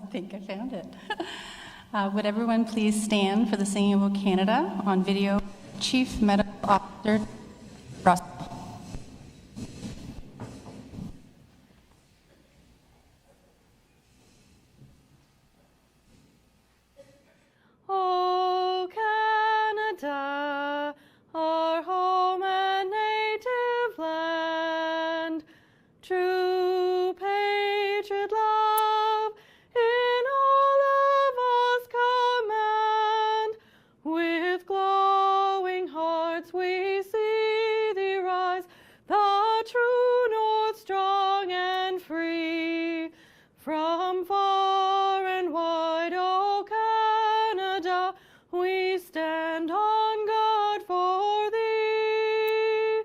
think I found it. Would everyone please stand for the Singing of Canada on video? Chief Medical Officer Russell. Oh, Canada, our home and native land, true patriot love in all of us command. With glowing hearts we see thee rise, the true north strong and free. From far and wide, O Canada, we stand on guard for thee.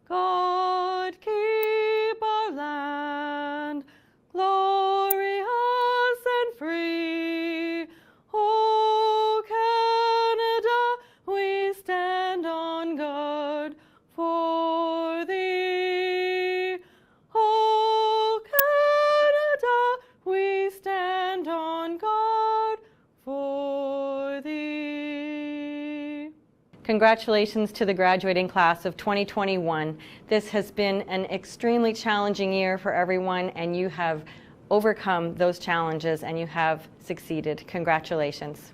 God keep our land glorious and free. O Canada, we stand on guard for thee. O Canada, we stand on guard for thee. Congratulations to the graduating class of 2021. This has been an extremely challenging year for everyone, and you have overcome those challenges and you have succeeded. Congratulations.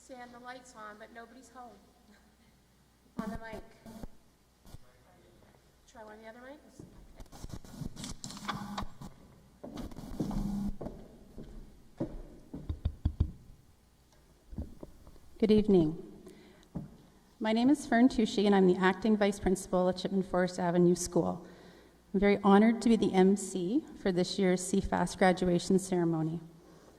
Sam, the light's on, but nobody's home. On the mic. Try one of the other mics. Good evening. My name is Fern Tushy, and I'm the acting vice principal at Chipman Forest Avenue School. I'm very honored to be the MC for this year's CFAS graduation ceremony.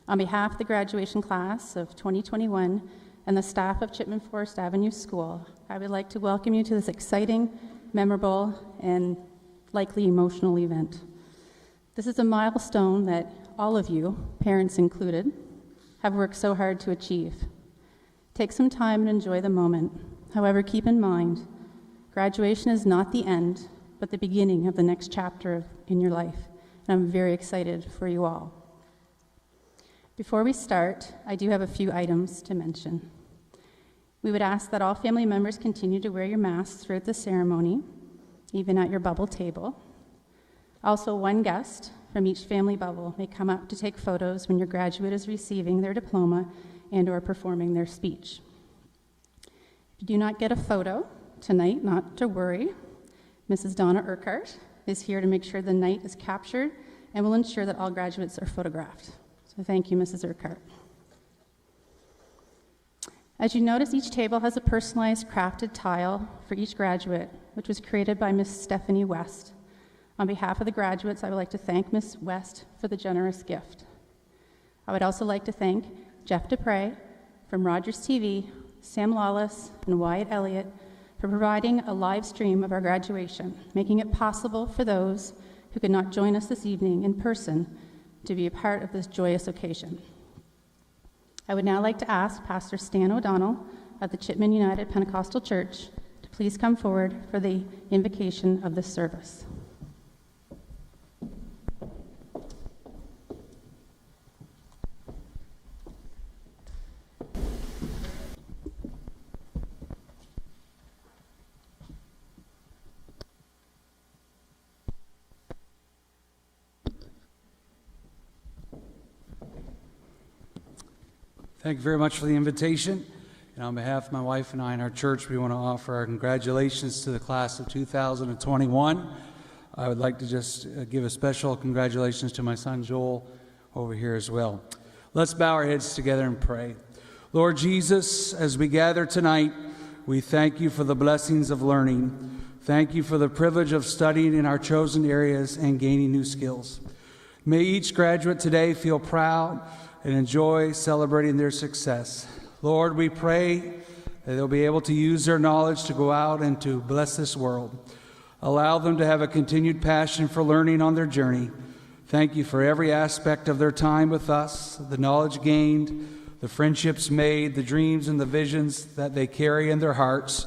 On behalf of the graduation class of 2021 and the staff of Chipman Forest Avenue School, I would like to welcome you to this exciting, memorable, and likely emotional event. This is a milestone that all of you, parents included, have worked so hard to achieve. Take some time and enjoy the moment. However, keep in mind, graduation is not the end, but the beginning of the next chapter in your life, and I'm very excited for you all. Before we start, I do have a few items to mention. We would ask that all family members continue to wear your masks throughout the ceremony, even at your bubble table. Also, one guest from each family bubble may come up to take photos when your graduate is receiving their diploma and or performing their speech. If you do not get a photo tonight, not to worry. Mrs. Donna Urquhart is here to make sure the night is captured and will ensure that all graduates are photographed. So thank you, Mrs. Urquhart. As you notice, each table has a personalized crafted tile for each graduate, which was created by Miss Stephanie West. On behalf of the graduates, I would like to thank Miss West for the generous gift. I would also like to thank Jeff Dupre from Rogers TV, Sam Lawless, and Wyatt Elliott for providing a live stream of our graduation, making it possible for those who could not join us this evening in person to be a part of this joyous occasion. I would now like to ask Pastor Stan O'Donnell of the Chipman United Pentecostal Church to please come forward for the invocation of this service. Thank you very much for the invitation. And on behalf of my wife and I and our church, we want to offer our congratulations to the class of 2021. I would like to just give a special congratulations to my son Joel over here as well. Let's bow our heads together and pray. Lord Jesus, as we gather tonight, we thank you for the blessings of learning. Thank you for the privilege of studying in our chosen areas and gaining new skills. May each graduate today feel proud and enjoy celebrating their success. Lord, we pray that they'll be able to use their knowledge to go out and to bless this world. Allow them to have a continued passion for learning on their journey. Thank you for every aspect of their time with us, the knowledge gained, the friendships made, the dreams and the visions that they carry in their hearts.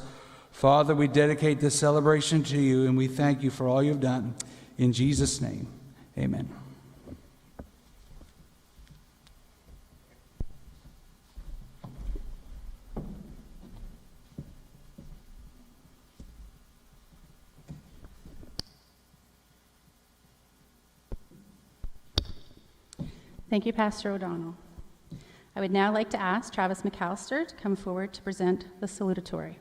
Father, we dedicate this celebration to you, and we thank you for all you've done. In Jesus' name, amen. Thank you, Pastor O'Donnell. I would now like to ask Travis McAllister to come forward to present the Salutatory.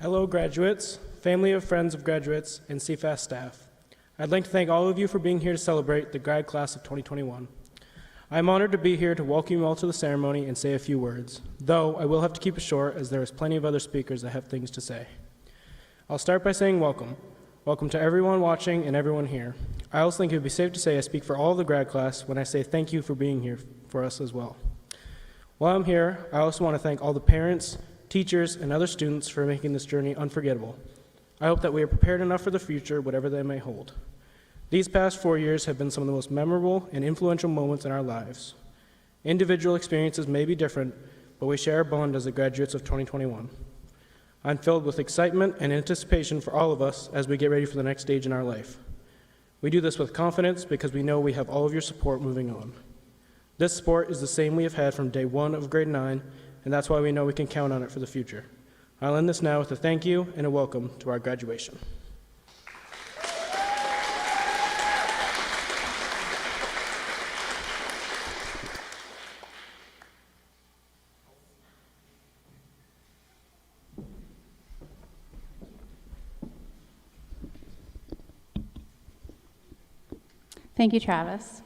Hello, graduates, family of friends of graduates, and CFAS staff. I'd like to thank all of you for being here to celebrate the grad class of 2021. I'm honored to be here to welcome you all to the ceremony and say a few words, though I will have to keep it short as there is plenty of other speakers that have things to say. I'll start by saying welcome. Welcome to everyone watching and everyone here. I also think it would be safe to say I speak for all of the grad class when I say thank you for being here for us as well. While I'm here, I also want to thank all the parents, teachers, and other students for making this journey unforgettable. I hope that we are prepared enough for the future, whatever they may hold. These past 4 years have been some of the most memorable and influential moments in our lives. Individual experiences may be different, but we share a bond as the graduates of 2021. I'm filled with excitement and anticipation for all of us as we get ready for the next stage in our life. We do this with confidence because we know we have all of your support moving on. This support is the same we have had from day one of grade 9, and that's why we know we can count on it for the future. I'll end this now with a thank you and a welcome to our graduation. Thank you, Travis.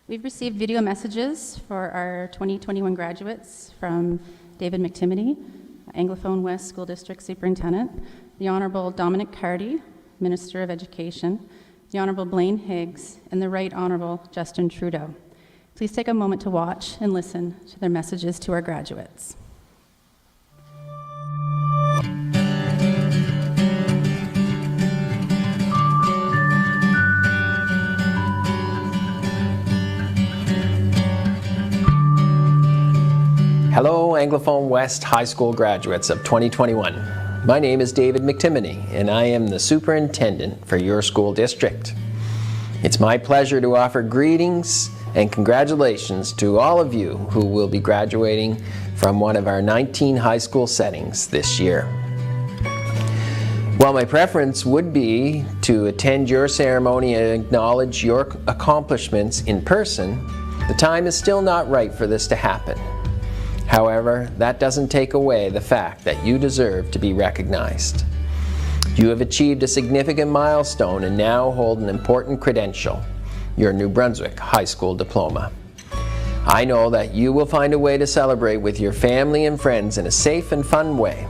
We've received video messages for our 2021 graduates from David McTimoney, Anglophone West School District Superintendent, the Honorable Dominic Cardy, Minister of Education, the Honorable Blaine Higgs, and the Right Honorable Justin Trudeau. Please take a moment to watch and listen to their messages to our graduates. Hello, Anglophone West High School graduates of 2021. My name is David McTimoney, and I am the superintendent for your school district. It's my pleasure to offer greetings and congratulations to all of you who will be graduating from one of our 19 high school settings this year. While my preference would be to attend your ceremony and acknowledge your accomplishments in person, the time is still not right for this to happen. However, that doesn't take away the fact that you deserve to be recognized. You have achieved a significant milestone and now hold an important credential, your New Brunswick High School diploma. I know that you will find a way to celebrate with your family and friends in a safe and fun way.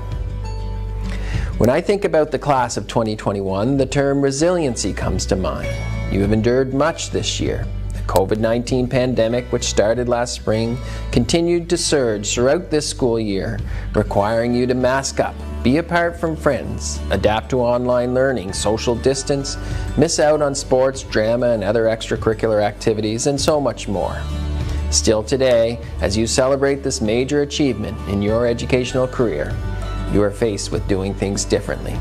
When I think about the class of 2021, the term resiliency comes to mind. You have endured much this year. COVID-19 pandemic, which started last spring, continued to surge throughout this school year, requiring you to mask up, be apart from friends, adapt to online learning, social distance, miss out on sports, drama, and other extracurricular activities, and so much more. Still today, as you celebrate this major achievement in your educational career, you are faced with doing things differently.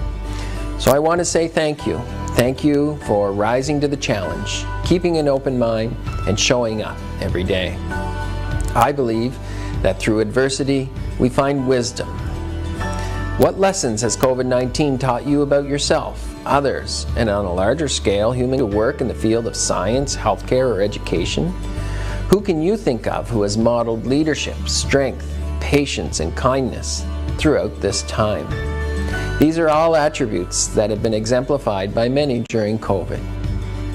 So I want to say thank you. Thank you for rising to the challenge, keeping an open mind, and showing up every day. I believe that through adversity, we find wisdom. What lessons has COVID-19 taught you about yourself, others, and on a larger scale, human work in the field of science, healthcare, or education? Who can you think of who has modeled leadership, strength, patience, and kindness throughout this time? These are all attributes that have been exemplified by many during COVID.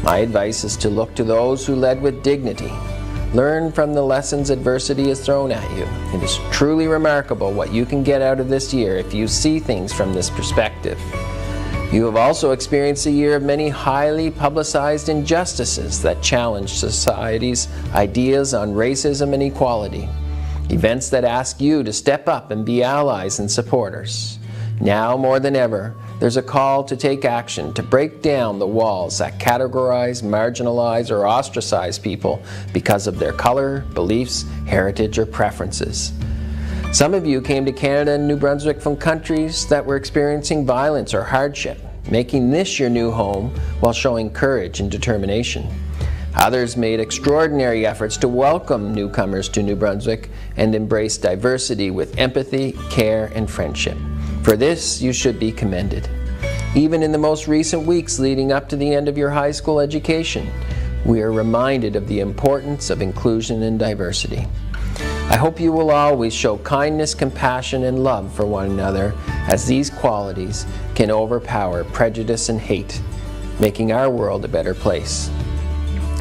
My advice is to look to those who led with dignity. Learn from the lessons adversity has thrown at you. It is truly remarkable what you can get out of this year if you see things from this perspective. You have also experienced a year of many highly publicized injustices that challenge society's ideas on racism and equality. Events that ask you to step up and be allies and supporters. Now more than ever, there's a call to take action to break down the walls that categorize, marginalize, or ostracize people because of their color, beliefs, heritage, or preferences. Some of you came to Canada and New Brunswick from countries that were experiencing violence or hardship, making this your new home while showing courage and determination. Others made extraordinary efforts to welcome newcomers to New Brunswick and embrace diversity with empathy, care, and friendship. For this, you should be commended. Even in the most recent weeks leading up to the end of your high school education, we are reminded of the importance of inclusion and diversity. I hope you will always show kindness, compassion, and love for one another, as these qualities can overpower prejudice and hate, making our world a better place.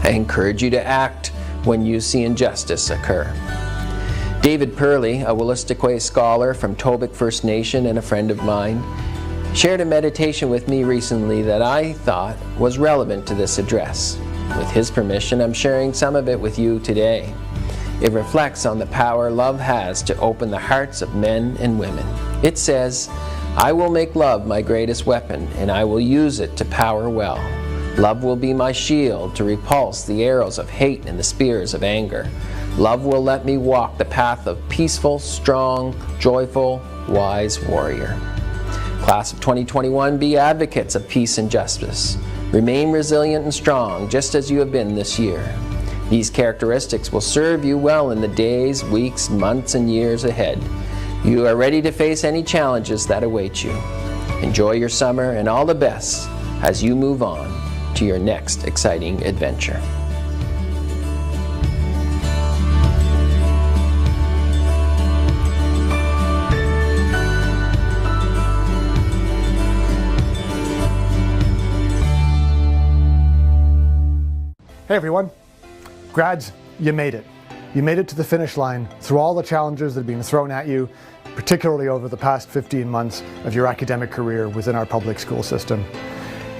I encourage you to act when you see injustice occur. David Purley, a Wolastoqey scholar from Tobic First Nation and a friend of mine, shared a meditation with me recently that I thought was relevant to this address. With his permission, I'm sharing some of it with you today. It reflects on the power love has to open the hearts of men and women. It says, "I will make love my greatest weapon, and I will use it to power well. Love will be my shield to repulse the arrows of hate and the spears of anger. Love will let me walk the path of peaceful, strong, joyful, wise warrior." Class of 2021, be advocates of peace and justice. Remain resilient and strong, just as you have been this year. These characteristics will serve you well in the days, weeks, months, and years ahead. You are ready to face any challenges that await you. Enjoy your summer and all the best as you move on to your next exciting adventure. Hey everyone, grads, you made it. You made it to the finish line through all the challenges that have been thrown at you, particularly over the past 15 months of your academic career within our public school system.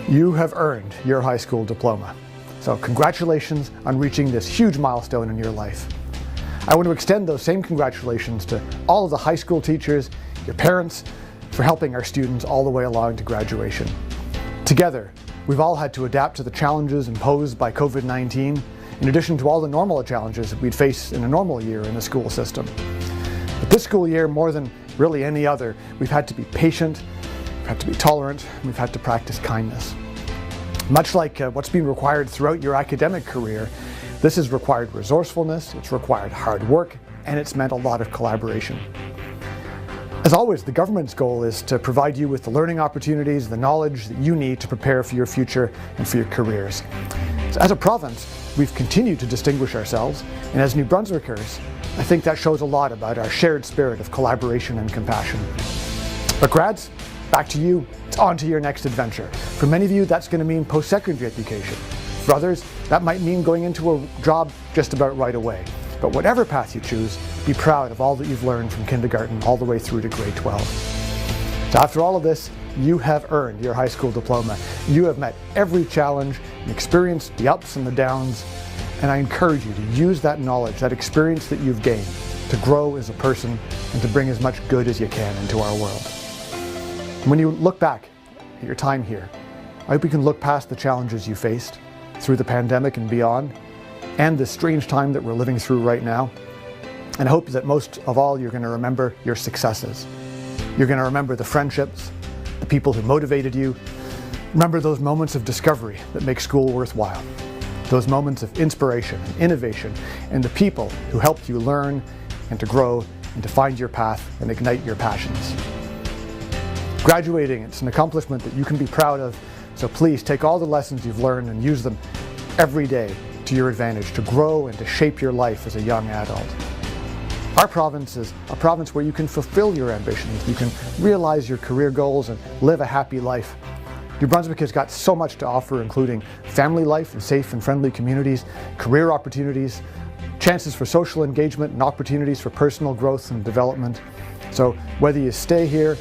You have earned your high school diploma. So congratulations on reaching this huge milestone in your life. I want to extend those same congratulations to all of the high school teachers, your parents, for helping our students all the way along to graduation. Together, we've all had to adapt to the challenges imposed by COVID-19, in addition to all the normal challenges that we'd face in a normal year in the school system. But this school year, more than really any other, we've had to be patient, we've had to be tolerant, and we've had to practice kindness. Much like what's been required throughout your academic career, this has required resourcefulness, it's required hard work, and it's meant a lot of collaboration. As always, the government's goal is to provide you with the learning opportunities, the knowledge that you need to prepare for your future and for your careers. So as a province, we've continued to distinguish ourselves, and as New Brunswickers, I think that shows a lot about our shared spirit of collaboration and compassion. But grads, back to you. It's on to your next adventure. For many of you, that's going to mean post-secondary education. For others, that might mean going into a job just about right away. But whatever path you choose, be proud of all that you've learned from kindergarten all the way through to grade 12. So after all of this, you have earned your high school diploma. You have met every challenge and experienced the ups and the downs, and I encourage you to use that knowledge, that experience that you've gained, to grow as a person and to bring as much good as you can into our world. And when you look back at your time here, I hope you can look past the challenges you faced through the pandemic and beyond, and this strange time that we're living through right now. And I hope that most of all, you're going to remember your successes. You're going to remember the friendships, the people who motivated you. Remember those moments of discovery that make school worthwhile. Those moments of inspiration and innovation, and the people who helped you learn and to grow and to find your path and ignite your passions. Graduating, it's an accomplishment that you can be proud of, so please take all the lessons you've learned and use them every day to your advantage, to grow and to shape your life as a young adult. Our province is a province where you can fulfill your ambitions, you can realize your career goals and live a happy life. New Brunswick has got so much to offer, including family life and safe and friendly communities, career opportunities, chances for social engagement and opportunities for personal growth and development. So whether you stay here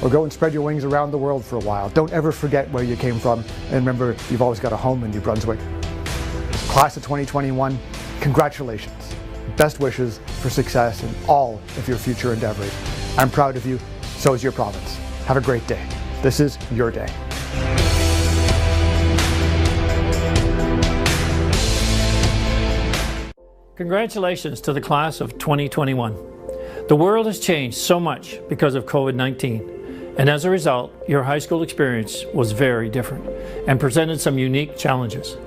or go and spread your wings around the world for a while, don't ever forget where you came from, and remember, you've always got a home in New Brunswick. Class of 2021, congratulations. Best wishes for success in all of your future endeavors. I'm proud of you, so is your province. Have a great day. This is your day. Congratulations to the class of 2021. The world has changed so much because of COVID-19. And as a result, your high school experience was very different and presented some unique challenges.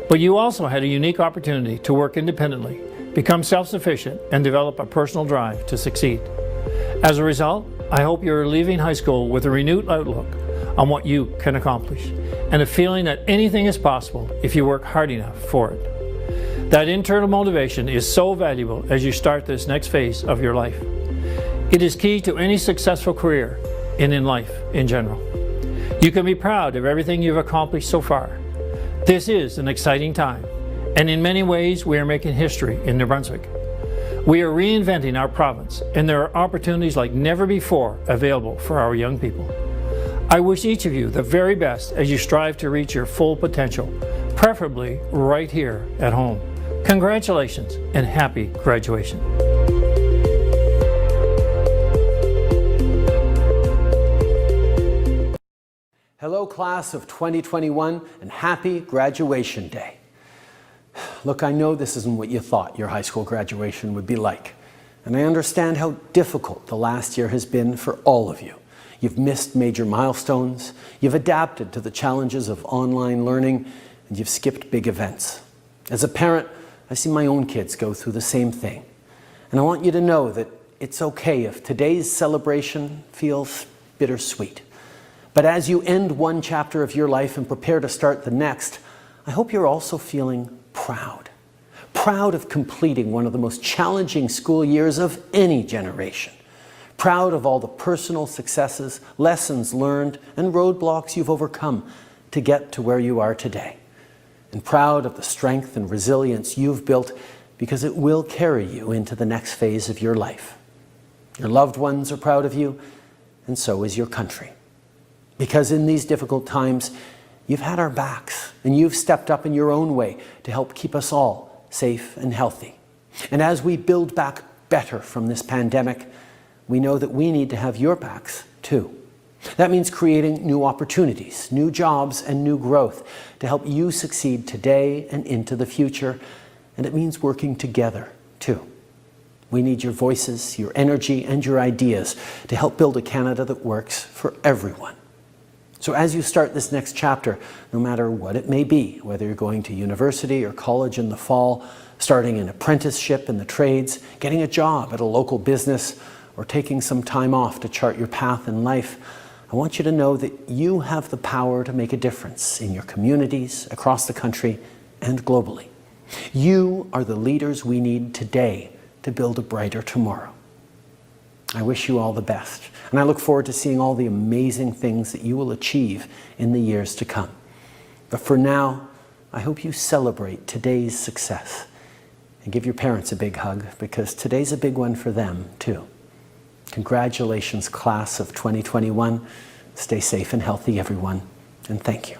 But you also had a unique opportunity to work independently, become self-sufficient, and develop a personal drive to succeed. As a result, I hope you're leaving high school with a renewed outlook on what you can accomplish and a feeling that anything is possible if you work hard enough for it. That internal motivation is so valuable as you start this next phase of your life. It is key to any successful career and in life in general. You can be proud of everything you've accomplished so far. This is an exciting time, and in many ways we are making history in New Brunswick. We are reinventing our province, and there are opportunities like never before available for our young people. I wish each of you the very best as you strive to reach your full potential, preferably right here at home. Congratulations and happy graduation. Hello, class of 2021, and happy graduation day. Look, I know this isn't what you thought your high school graduation would be like, and I understand how difficult the last year has been for all of you. You've missed major milestones, you've adapted to the challenges of online learning, and you've skipped big events. As a parent, I see my own kids go through the same thing, and I want you to know that it's okay if today's celebration feels bittersweet. But as you end one chapter of your life and prepare to start the next, I hope you're also feeling proud. Proud of completing one of the most challenging school years of any generation. Proud of all the personal successes, lessons learned, and roadblocks you've overcome to get to where you are today. And proud of the strength and resilience you've built because it will carry you into the next phase of your life. Your loved ones are proud of you, and so is your country. Because in these difficult times, you've had our backs, and you've stepped up in your own way to help keep us all safe and healthy. And as we build back better from this pandemic, we know that we need to have your backs too. That means creating new opportunities, new jobs, and new growth to help you succeed today and into the future. And it means working together too. We need your voices, your energy, and your ideas to help build a Canada that works for everyone. So as you start this next chapter, no matter what it may be, whether you're going to university or college in the fall, starting an apprenticeship in the trades, getting a job at a local business, or taking some time off to chart your path in life, I want you to know that you have the power to make a difference in your communities, across the country, and globally. You are the leaders we need today to build a brighter tomorrow. I wish you all the best, and I look forward to seeing all the amazing things that you will achieve in the years to come. But for now, I hope you celebrate today's success and give your parents a big hug, because today's a big one for them too. Congratulations, class of 2021. Stay safe and healthy, everyone, and thank you.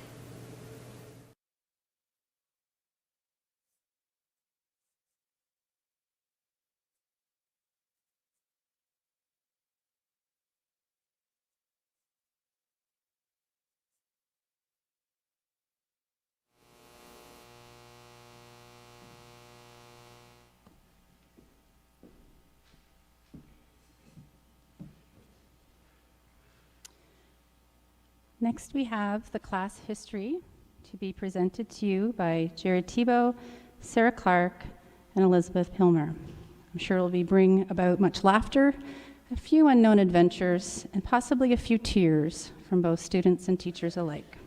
Next, we have the class history to be presented to you by Jared Thibault, Sarah Clark, and Elizabeth Pilmer. I'm sure it will bring about much laughter a few unknown adventures, and possibly a few tears from both students and teachers alike.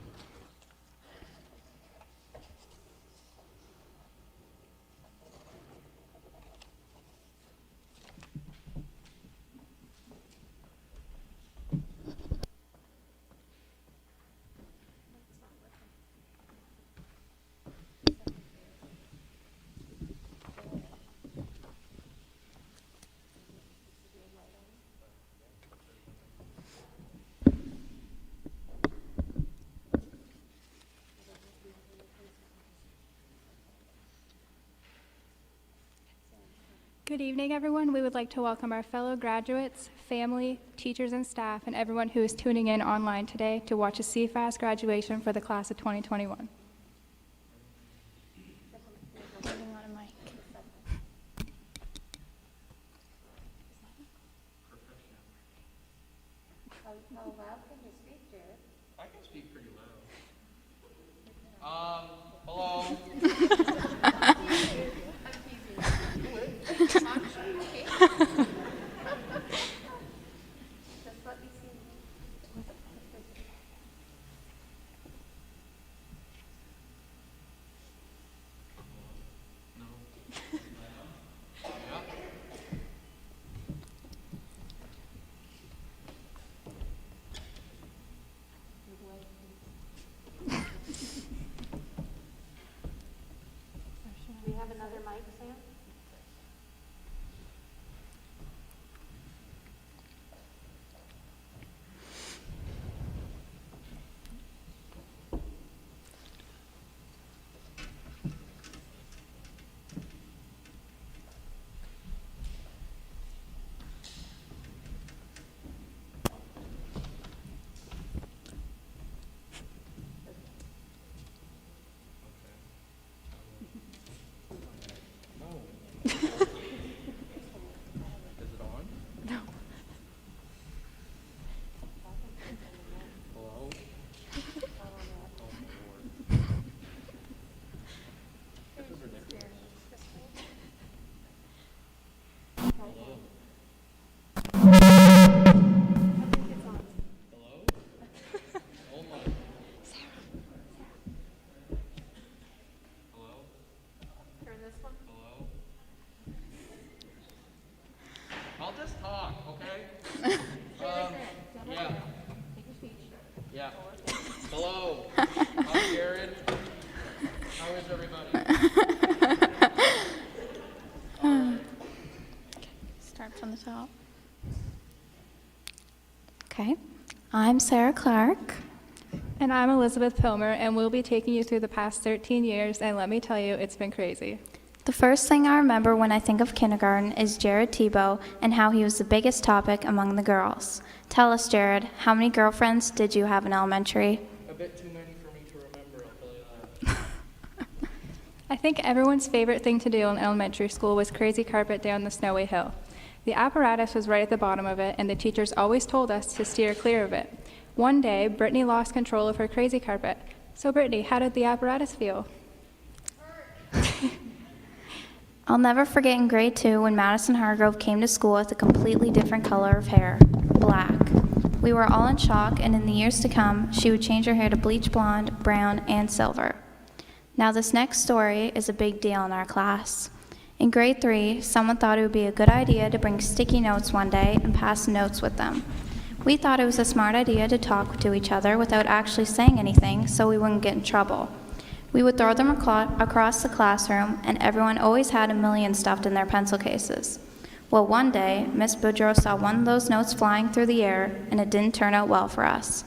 Good evening, everyone. We would like to welcome our fellow graduates, family, teachers and staff, and everyone who is tuning in online today to watch a CFAS graduation for the class of 2021. How loud can you speak, Jared? I can speak pretty loud. Hello. Just let me see. Do we have another mic, Sam? I'll just talk, okay? Yeah. Yeah. Hello. I'm Jared. How is everybody? Start from the top. Okay. I'm Sarah Clark. And I'm Elizabeth Pilmer, and we'll be taking you through the past 13 years, and let me tell you, it's been crazy. The first thing I remember when I think of kindergarten is Jared Tebow and how he was the biggest topic among the girls. Tell us, Jared, how many girlfriends did you have in elementary? A bit too many for me to remember, I'll tell you that. I think everyone's favorite thing to do in elementary school was crazy carpet down the snowy hill. The apparatus was right at the bottom of it, and the teachers always told us to steer clear of it. One day, Brittany lost control of her crazy carpet. So, Brittany, how did the apparatus feel? I'll never forget in grade 2 when Madison Hargrove came to school with a completely different color of hair, black. We were all in shock, and in the years to come, she would change her hair to bleach blonde, brown, and silver. Now this next story is a big deal in our class. In grade 3, someone thought it would be a good idea to bring sticky notes one day and pass notes with them. We thought it was a smart idea to talk to each other without actually saying anything so we wouldn't get in trouble. We would throw them across the classroom, and everyone always had a million stuffed in their pencil cases. Well, one day, Miss Boudreau saw one of those notes flying through the air, and it didn't turn out well for us.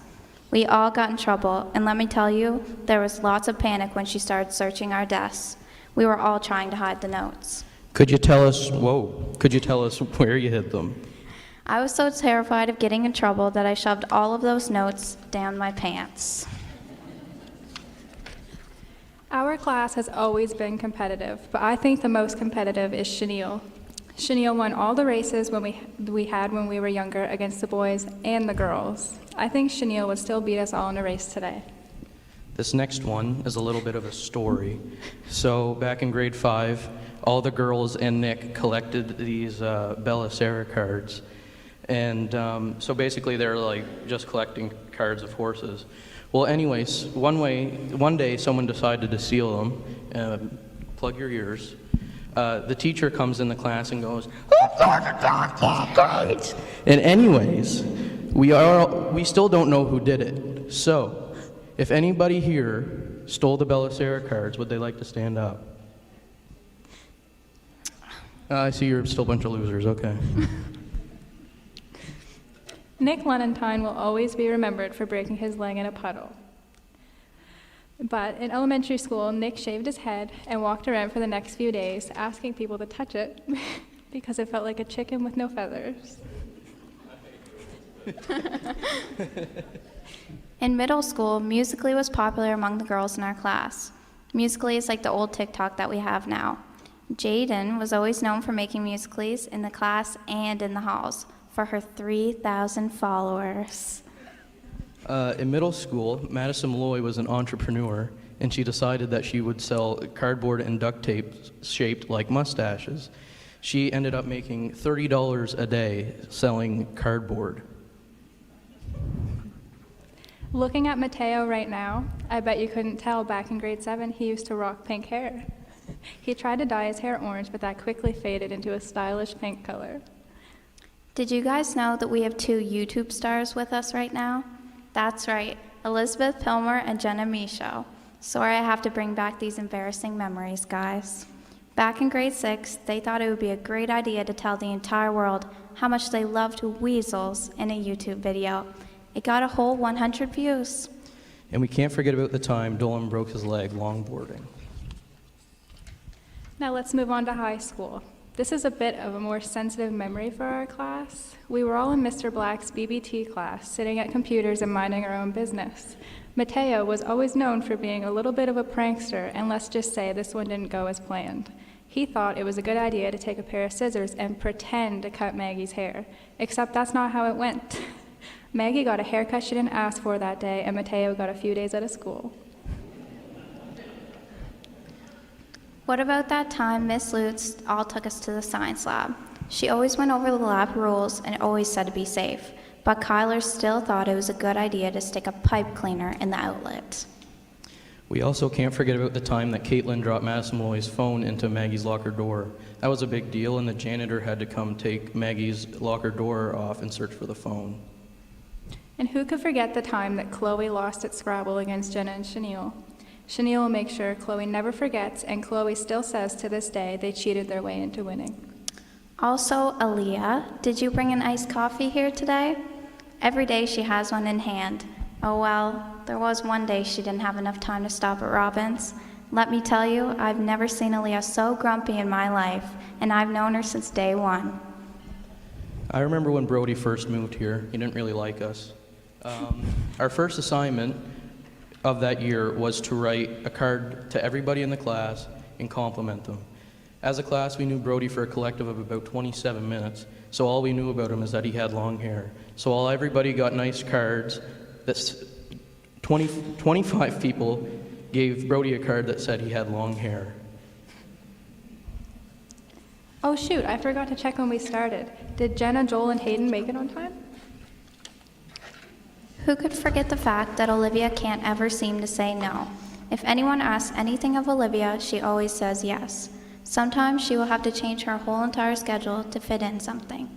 We all got in trouble, and let me tell you, there was lots of panic when she started searching our desks. We were all trying to hide the notes. Could you tell us where you hid them? I was so terrified of getting in trouble that I shoved all of those notes down my pants. Our class has always been competitive, but I think the most competitive is chenille. Chenille won all the races when we had when we were younger against the boys and the girls. I think chenille would still beat us all in a race today. This next one is a little bit of a story. So back in grade 5, all the girls and Nick collected these Bella Sarah cards. And so basically they're like just collecting cards of horses. Well, anyways, one day someone decided to steal them. Plug your ears. The teacher comes in the class and goes, and anyways, we still don't know who did it. So, if anybody here stole the Belisara cards, would they like to stand up? I see you're still a bunch of losers, okay. Nick Lenentine will always be remembered for breaking his leg in a puddle. But in elementary school, Nick shaved his head and walked around for the next few days asking people to touch it because it felt like a chicken with no feathers. In middle school, Musical.ly was popular among the girls in our class. Musical.ly is like the old TikTok that we have now. Jaden was always known for making Musical.lys in the class and in the halls for her 3,000 followers. In middle school, Madison Malloy was an entrepreneur, and she decided that she would sell cardboard and duct tape shaped like mustaches. She ended up making $30 a day selling cardboard. Looking at Mateo right now, I bet you couldn't tell back in grade 7 he used to rock pink hair. He tried to dye his hair orange, but that quickly faded into a stylish pink color. Did you guys know that we have 2 YouTube stars with us right now? That's right, Elizabeth Pilmer and Jenna Michaud. Sorry I have to bring back these embarrassing memories, guys. Back in grade 6, they thought it would be a great idea to tell the entire world how much they loved weasels in a YouTube video. It got a whole 100 views. And we can't forget about the time Dolan broke his leg longboarding. Now let's move on to high school. This is a bit of a more sensitive memory for our class. We were all in Mr. Black's BBT class, sitting at computers and minding our own business. Mateo was always known for being a little bit of a prankster, and let's just say this one didn't go as planned. He thought it was a good idea to take a pair of scissors and pretend to cut Maggie's hair, except that's not how it went. Maggie got a haircut she didn't ask for that day, and Mateo got a few days out of school. What about that time Miss Lutz all took us to the science lab? She always went over the lab rules and always said to be safe, but Kyler still thought it was a good idea to stick a pipe cleaner in the outlet. We also can't forget about the time that Caitlin dropped Madison Malloy's phone into Maggie's locker door. That was a big deal, and the janitor had to come take Maggie's locker door off and search for the phone. And who could forget the time that Chloe lost at Scrabble against Jenna and Chenille? Chenille will make sure Chloe never forgets, and Chloe still says to this day they cheated their way into winning. Also, Aaliyah, did you bring an iced coffee here today? Every day she has one in hand. Oh well, there was one day she didn't have enough time to stop at Robin's. Let me tell you, I've never seen Aaliyah so grumpy in my life, and I've known her since day one. I remember when Brody first moved here. He didn't really like us. Our first assignment of that year was to write a card to everybody in the class and compliment them. As a class, we knew Brody for a collective of about 27 minutes, so all we knew about him is that he had long hair. So while everybody got nice cards, 25 people gave Brody a card that said he had long hair. Oh shoot, I forgot to check when we started. Did Jenna, Joel, and Hayden make it on time? Who could forget the fact that Olivia can't ever seem to say no? If anyone asks anything of Olivia, she always says yes. Sometimes she will have to change her whole entire schedule to fit in something.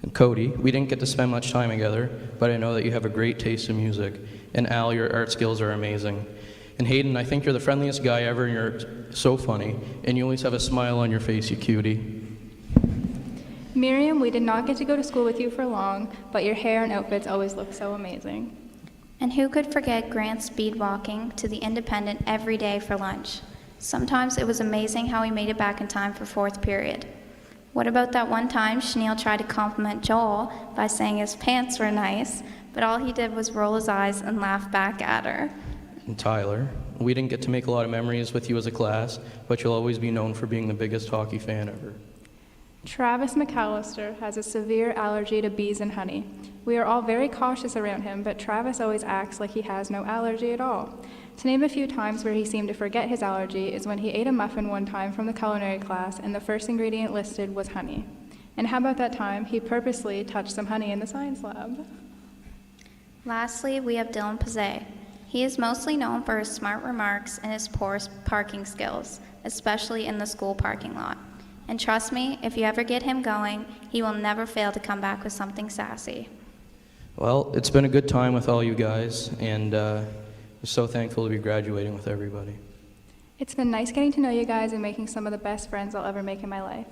And Cody, we didn't get to spend much time together, but I know that you have a great taste in music. And Al, your art skills are amazing. And Hayden, I think you're the friendliest guy ever, and you're so funny. And you always have a smile on your face, you cutie. Miriam, we did not get to go to school with you for long, but your hair and outfits always look so amazing. And who could forget Grant speed walking to the Independent every day for lunch? Sometimes it was amazing how he made it back in time for 4th period. What about that one time Chenille tried to compliment Joel by saying his pants were nice, but all he did was roll his eyes and laugh back at her? And Tyler, we didn't get to make a lot of memories with you as a class, but you'll always be known for being the biggest hockey fan ever. Travis McAllister has a severe allergy to bees and honey. We are all very cautious around him, but Travis always acts like he has no allergy at all. To name a few times where he seemed to forget his allergy is when he ate a muffin one time from the culinary class and the first ingredient listed was honey. And how about that time he purposely touched some honey in the science lab? Lastly, we have Dylan Pazet. He is mostly known for his smart remarks and his poor parking skills, especially in the school parking lot. And trust me, if you ever get him going, he will never fail to come back with something sassy. Well, it's been a good time with all you guys, and we're so thankful to be graduating with everybody. It's been nice getting to know you guys and making some of the best friends I'll ever make in my life.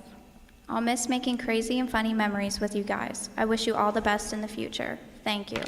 I'll miss making crazy and funny memories with you guys. I wish you all the best in the future. Thank you.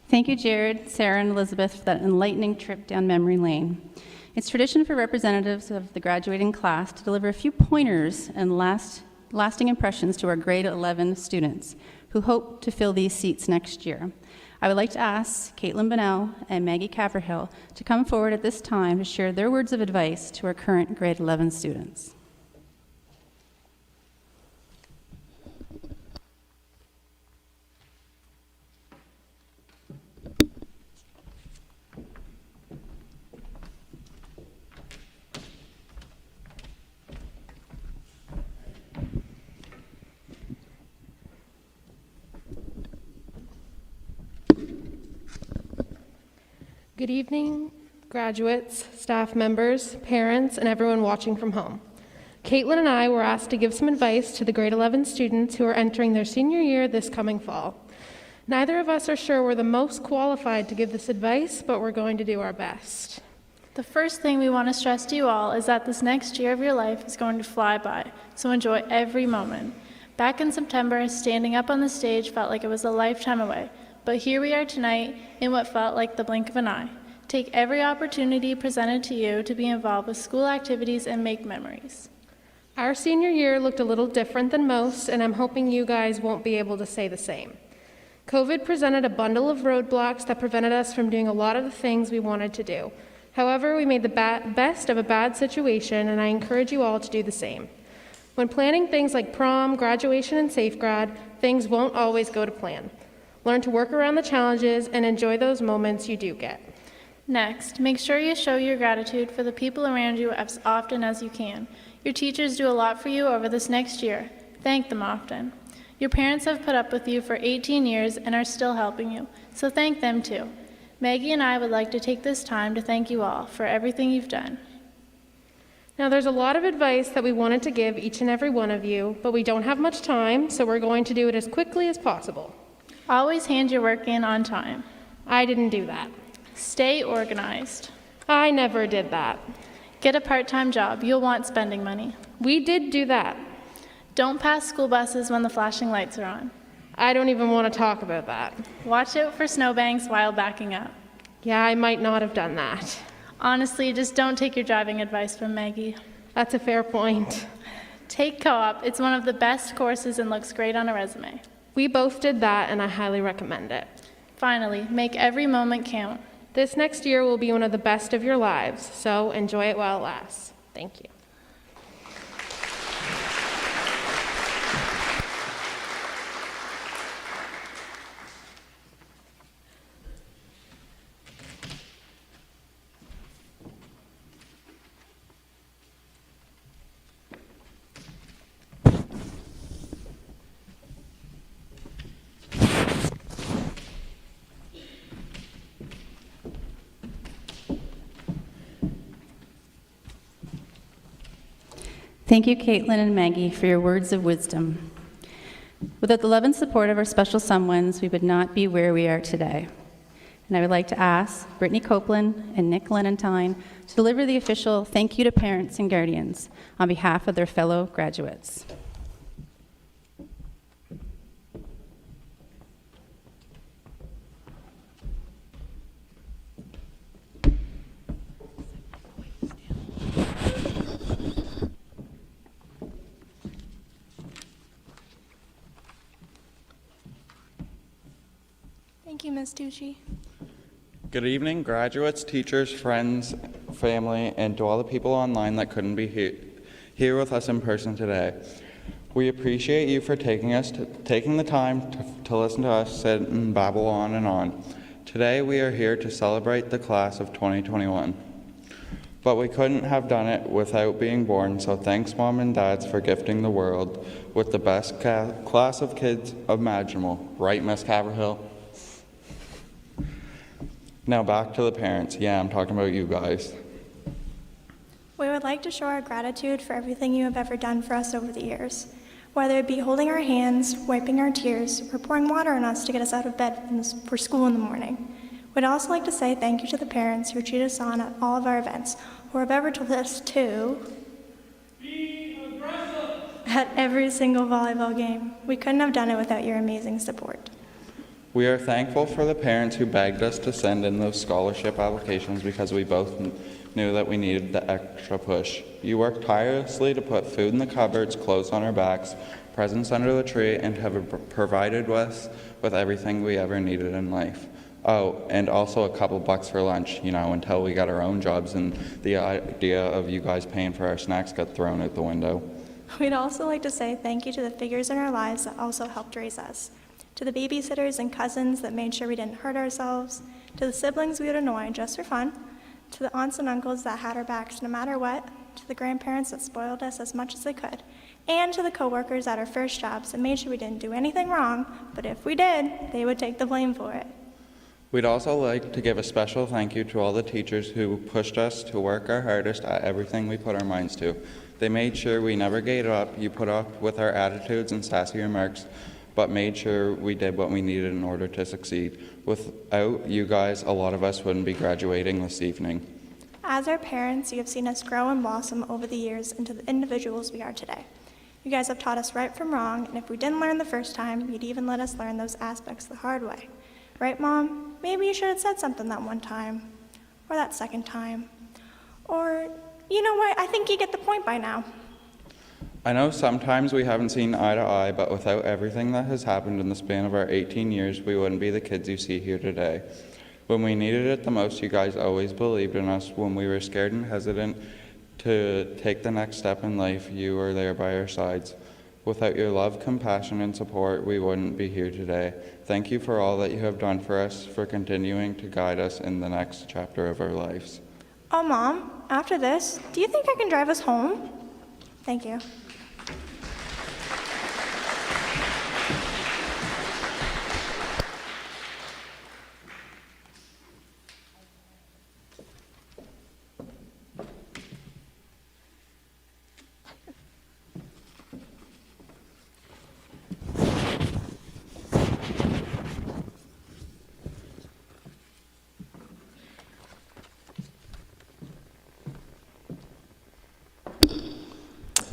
Thank you, Jared, Sarah, and Elizabeth, for that enlightening trip down memory lane. It's tradition for representatives of the graduating class to deliver a few pointers and lasting impressions to our grade 11 students who hope to fill these seats next year. I would like to ask Caitlin Bonnell and Maggie Caverhill to come forward at this time to share their words of advice to our current grade 11 students. Good evening, graduates, staff members, parents, and everyone watching from home. Caitlin and I were asked to give some advice to the grade 11 students who are entering their senior year this coming fall. Neither of us are sure we're the most qualified to give this advice, but we're going to do our best. The first thing we want to stress to you all is that this next year of your life is going to fly by, so enjoy every moment. Back in September, standing up on the stage felt like it was a lifetime away. But here we are tonight in what felt like the blink of an eye. Take every opportunity presented to you to be involved with school activities and make memories. Our senior year looked a little different than most, and I'm hoping you guys won't be able to say the same. COVID presented a bundle of roadblocks that prevented us from doing a lot of the things we wanted to do. However, we made the best of a bad situation, and I encourage you all to do the same. When planning things like prom, graduation, and safe grad, things won't always go to plan. Learn to work around the challenges and enjoy those moments you do get. Next, make sure you show your gratitude for the people around you as often as you can. Your teachers do a lot for you over this next year. Thank them often. Your parents have put up with you for 18 years and are still helping you, so thank them too. Maggie and I would like to take this time to thank you all for everything you've done. Now, there's a lot of advice that we wanted to give each and every one of you, but we don't have much time, so we're going to do it as quickly as possible. Always hand your work in on time. I didn't do that. Stay organized. I never did that. Get a part-time job. You'll want spending money. We did do that. Don't pass school buses when the flashing lights are on. I don't even want to talk about that. Watch out for snowbanks while backing up. Yeah, I might not have done that. Honestly, just don't take your driving advice from Maggie. That's a fair point. Take co-op. It's one of the best courses and looks great on a resume. We both did that, and I highly recommend it. Finally, make every moment count. This next year will be one of the best of your lives, so enjoy it while it lasts. Thank you. Thank you, Caitlin and Maggie, for your words of wisdom. Without the love and support of our special someones, we would not be where we are today. And I would like to ask Brittany Copeland and Nick Lenentine to deliver the official thank you to parents and guardians on behalf of their fellow graduates. you, Ms. Tucci. Good evening, graduates, teachers, friends, family, and to all the people online that couldn't be here with us in person today. We appreciate you for taking the time to listen to us sit and babble on and on. Today we are here to celebrate the class of 2021. But we couldn't have done it without being born, so thanks Mom and Dads for gifting the world with the best class of kids imaginable. Right, Miss Caverhill? Now back to the parents. Yeah, I'm talking about you guys. We would like to show our gratitude for everything you have ever done for us over the years. Whether it be holding our hands, wiping our tears, or pouring water on us to get us out of bed for school in the morning. We'd also like to say thank you to the parents who cheered us on at all of our events, or have ever told us to be aggressive at every single volleyball game. We couldn't have done it without your amazing support. We are thankful for the parents who begged us to send in those scholarship applications because we both knew that we needed the extra push. You worked tirelessly to put food in the cupboards, clothes on our backs, presents under the tree, and have provided us with everything we ever needed in life. Oh, and also a couple bucks for lunch, until we got our own jobs and the idea of you guys paying for our snacks got thrown out the window. We'd also like to say thank you to the figures in our lives that also helped raise us. To the babysitters and cousins that made sure we didn't hurt ourselves, to the siblings we would annoy just for fun, to the aunts and uncles that had our backs no matter what, to the grandparents that spoiled us as much as they could, and to the coworkers at our first jobs that made sure we didn't do anything wrong, but if we did, they would take the blame for it. We'd also like to give a special thank you to all the teachers who pushed us to work our hardest at everything we put our minds to. They made sure we never gave up. You put up with our attitudes and sassy remarks, but made sure we did what we needed in order to succeed. Without you guys, a lot of us wouldn't be graduating this evening. As our parents, you have seen us grow and blossom over the years into the individuals we are today. You guys have taught us right from wrong, and if we didn't learn the first time, you'd even let us learn those aspects the hard way. Right, Mom? Maybe you should have said something that one time, or that second time. Or, you know what, I think you get the point by now. I know sometimes we haven't seen eye to eye, but without everything that has happened in the span of our 18 years, we wouldn't be the kids you see here today. When we needed it the most, you guys always believed in us. When we were scared and hesitant to take the next step in life, you were there by our sides. Without your love, compassion, and support, we wouldn't be here today. Thank you for all that you have done for us, for continuing to guide us in the next chapter of our lives. Oh, Mom, after this, do you think I can drive us home? Thank you.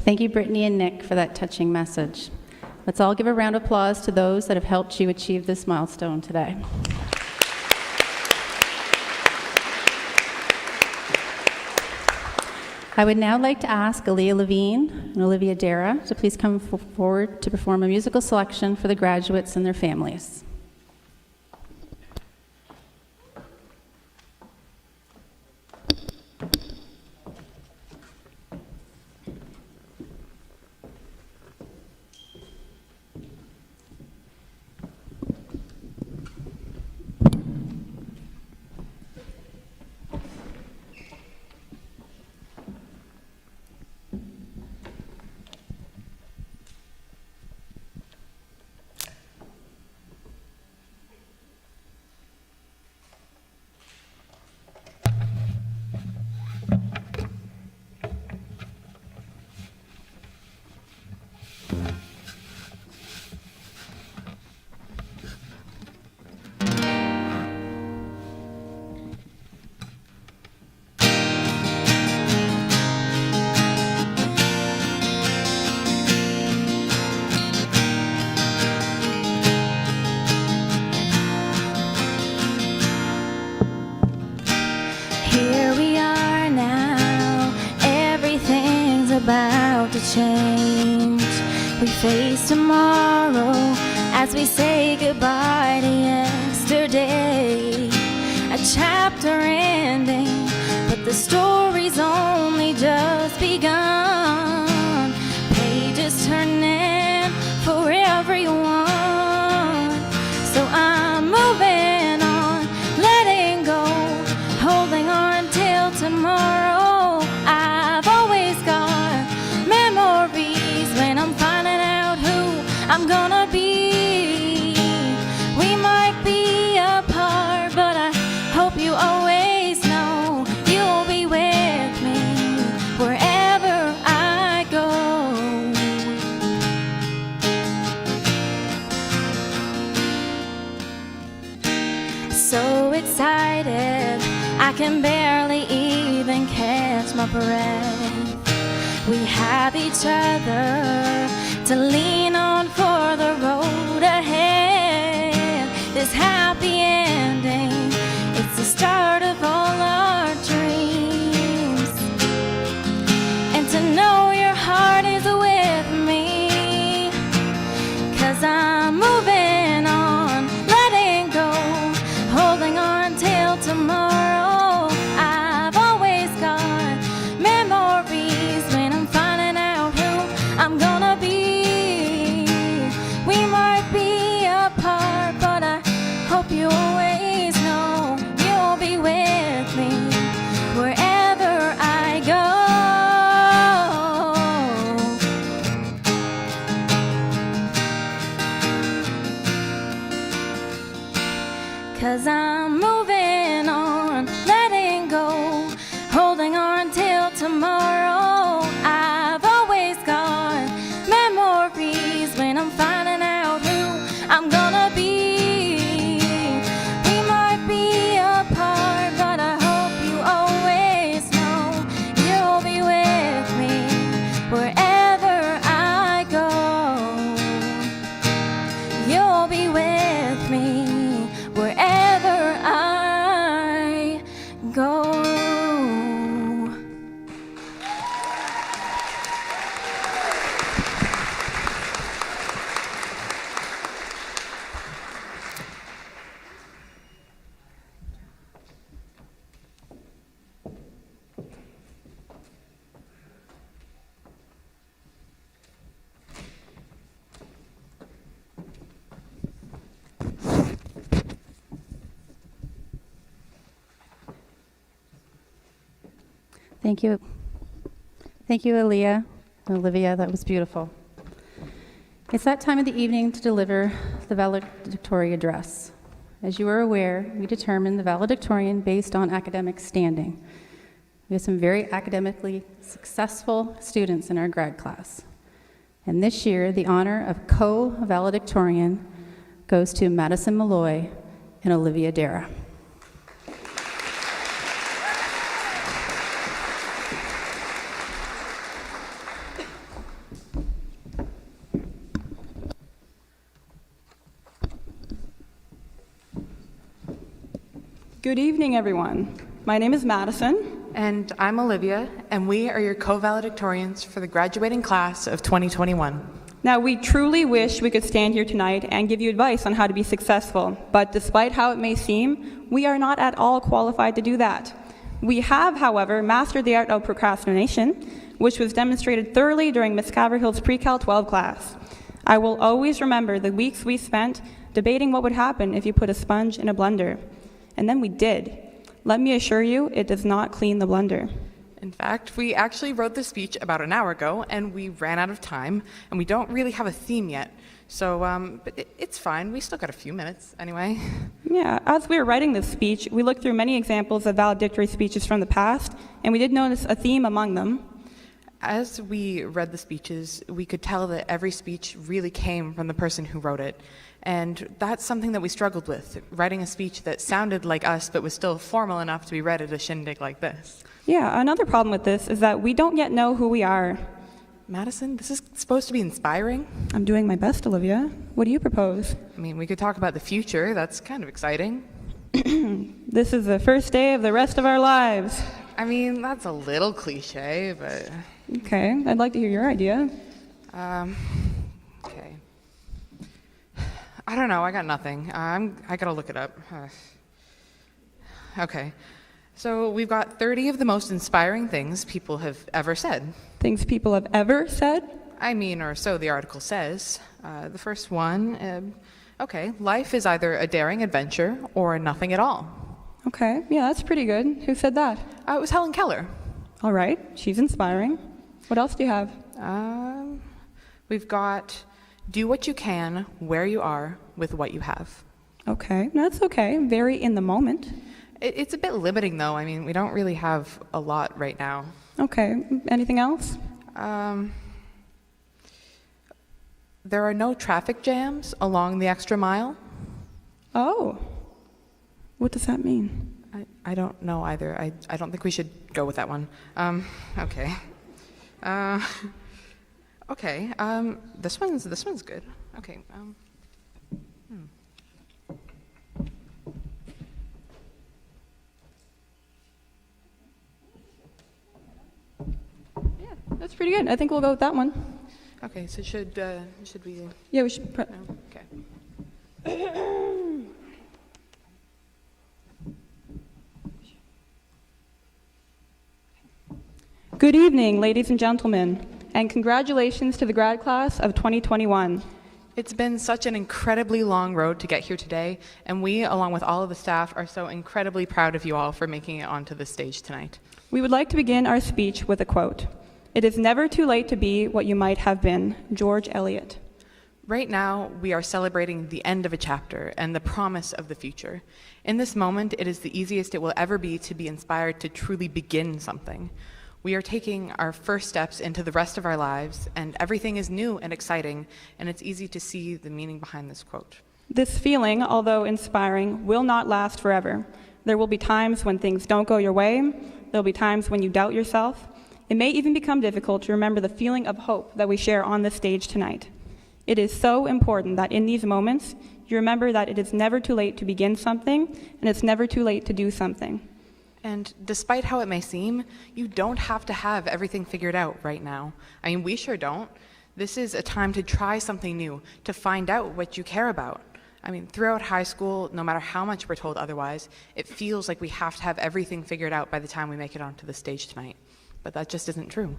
Thank you, Brittany and Nick, for that touching message. Let's all give a round of applause to those that have helped you achieve this milestone today. I would now like to ask Aaliyah Levine and Olivia Dara to please come forward to perform a musical selection for the graduates and their families. About to change. We face tomorrow as we say goodbye to yesterday. day. A chapter ending, but the story's only just begun. Pages turning for everyone. So I'm moving on, letting go, holding on till tomorrow. I've always got memories when I'm finding out who I'm gonna be. We might be apart, but I hope you always know you'll be with me wherever I go. So excited, I can barely even catch my breath. We have each other to lean on for the road ahead. This happy ending, it's the start of all our dreams. And to know your heart is with me, 'cause I'm moving on, letting go, holding on till tomorrow. I've always got memories when I'm finding out who I'm gonna be. We might be apart, but I hope you always know you'll be with me wherever I go. 'Cause I'm moving on, letting go, holding on till tomorrow. I've always got memories when I'm finding out who I'm gonna be. We might be apart, but I hope you always know you'll be with me wherever I go. You'll be with me wherever I go. Thank you. Thank you, Aaliyah and Olivia. That was beautiful. It's that time of the evening to deliver the valedictory address. As you are aware, we determine the valedictorian based on academic standing. We have some very academically successful students in our grad class. And this year, the honor of co-valedictorian goes to Madison Malloy and Olivia Dara. Good evening, everyone. My name is Madison. And I'm Olivia, and we are your co-valedictorians for the graduating class of 2021. Now, we truly wish we could stand here tonight and give you advice on how to be successful, but despite how it may seem, we are not at all qualified to do that. We have, however, mastered the art of procrastination, which was demonstrated thoroughly during Ms. Caverhill's Pre-Cal 12 class. I will always remember the weeks we spent debating what would happen if you put a sponge in a blender. And then we did. Let me assure you, it does not clean the blender. In fact, we actually wrote this speech about an hour ago, and we ran out of time, and we don't really have a theme yet. So, but it's fine. We still got a few minutes anyway. Yeah, as we were writing this speech, we looked through many examples of valedictory speeches from the past, and we did notice a theme among them. As we read the speeches, we could tell that every speech really came from the person who wrote it. And that's something that we struggled with, writing a speech that sounded like us but was still formal enough to be read at a shindig like this. Yeah, another problem with this is that we don't yet know who we are. Madison, this is supposed to be inspiring. I'm doing my best, Olivia. What do you propose? I mean, we could talk about the future. That's kind of exciting. This is the first day of the rest of our lives. I mean, that's a little cliche, but... Okay, I'd like to hear your idea. Okay. I don't know. I got nothing. I gotta look it up. Okay. So we've got 30 of the most inspiring things people have ever said. Things people have ever said? I mean, or so the article says. The first one, okay, life is either a daring adventure or nothing at all. Okay, yeah, that's pretty good. Who said that? It was Helen Keller. All right, she's inspiring. What else do you have? We've got do what you can, where you are, with what you have. Okay, that's okay. Very in the moment. It's a bit limiting, though. I mean, we don't really have a lot right now. Okay, anything else? There are no traffic jams along the extra mile. Oh, what does that mean? I don't know either. I don't think we should go with that one. Okay. Okay. This one's good. Okay. Yeah, that's pretty good. I think we'll go with that one. Okay. So should we? Yeah, we should. No? Okay. Good evening, ladies and gentlemen, and congratulations to the grad class of 2021. It's been such an incredibly long road to get here today, and we, along with all of the staff, are so incredibly proud of you all for making it onto the stage tonight. We would like to begin our speech with a quote. It is never too late to be what you might have been, George Eliot. Right now, we are celebrating the end of a chapter and the promise of the future. In this moment, it is the easiest it will ever be to be inspired to truly begin something. We are taking our first steps into the rest of our lives, and everything is new and exciting, and it's easy to see the meaning behind this quote. This feeling, although inspiring, will not last forever. There will be times when things don't go your way. There will be times when you doubt yourself. It may even become difficult to remember the feeling of hope that we share on this stage tonight. It is so important that in these moments, you remember that it is never too late to begin something, and it's never too late to do something. And despite how it may seem, you don't have to have everything figured out right now. I mean, we sure don't. This is a time to try something new, to find out what you care about. I mean, throughout high school, no matter how much we're told otherwise, it feels like we have to have everything figured out by the time we make it onto the stage tonight. But that just isn't true.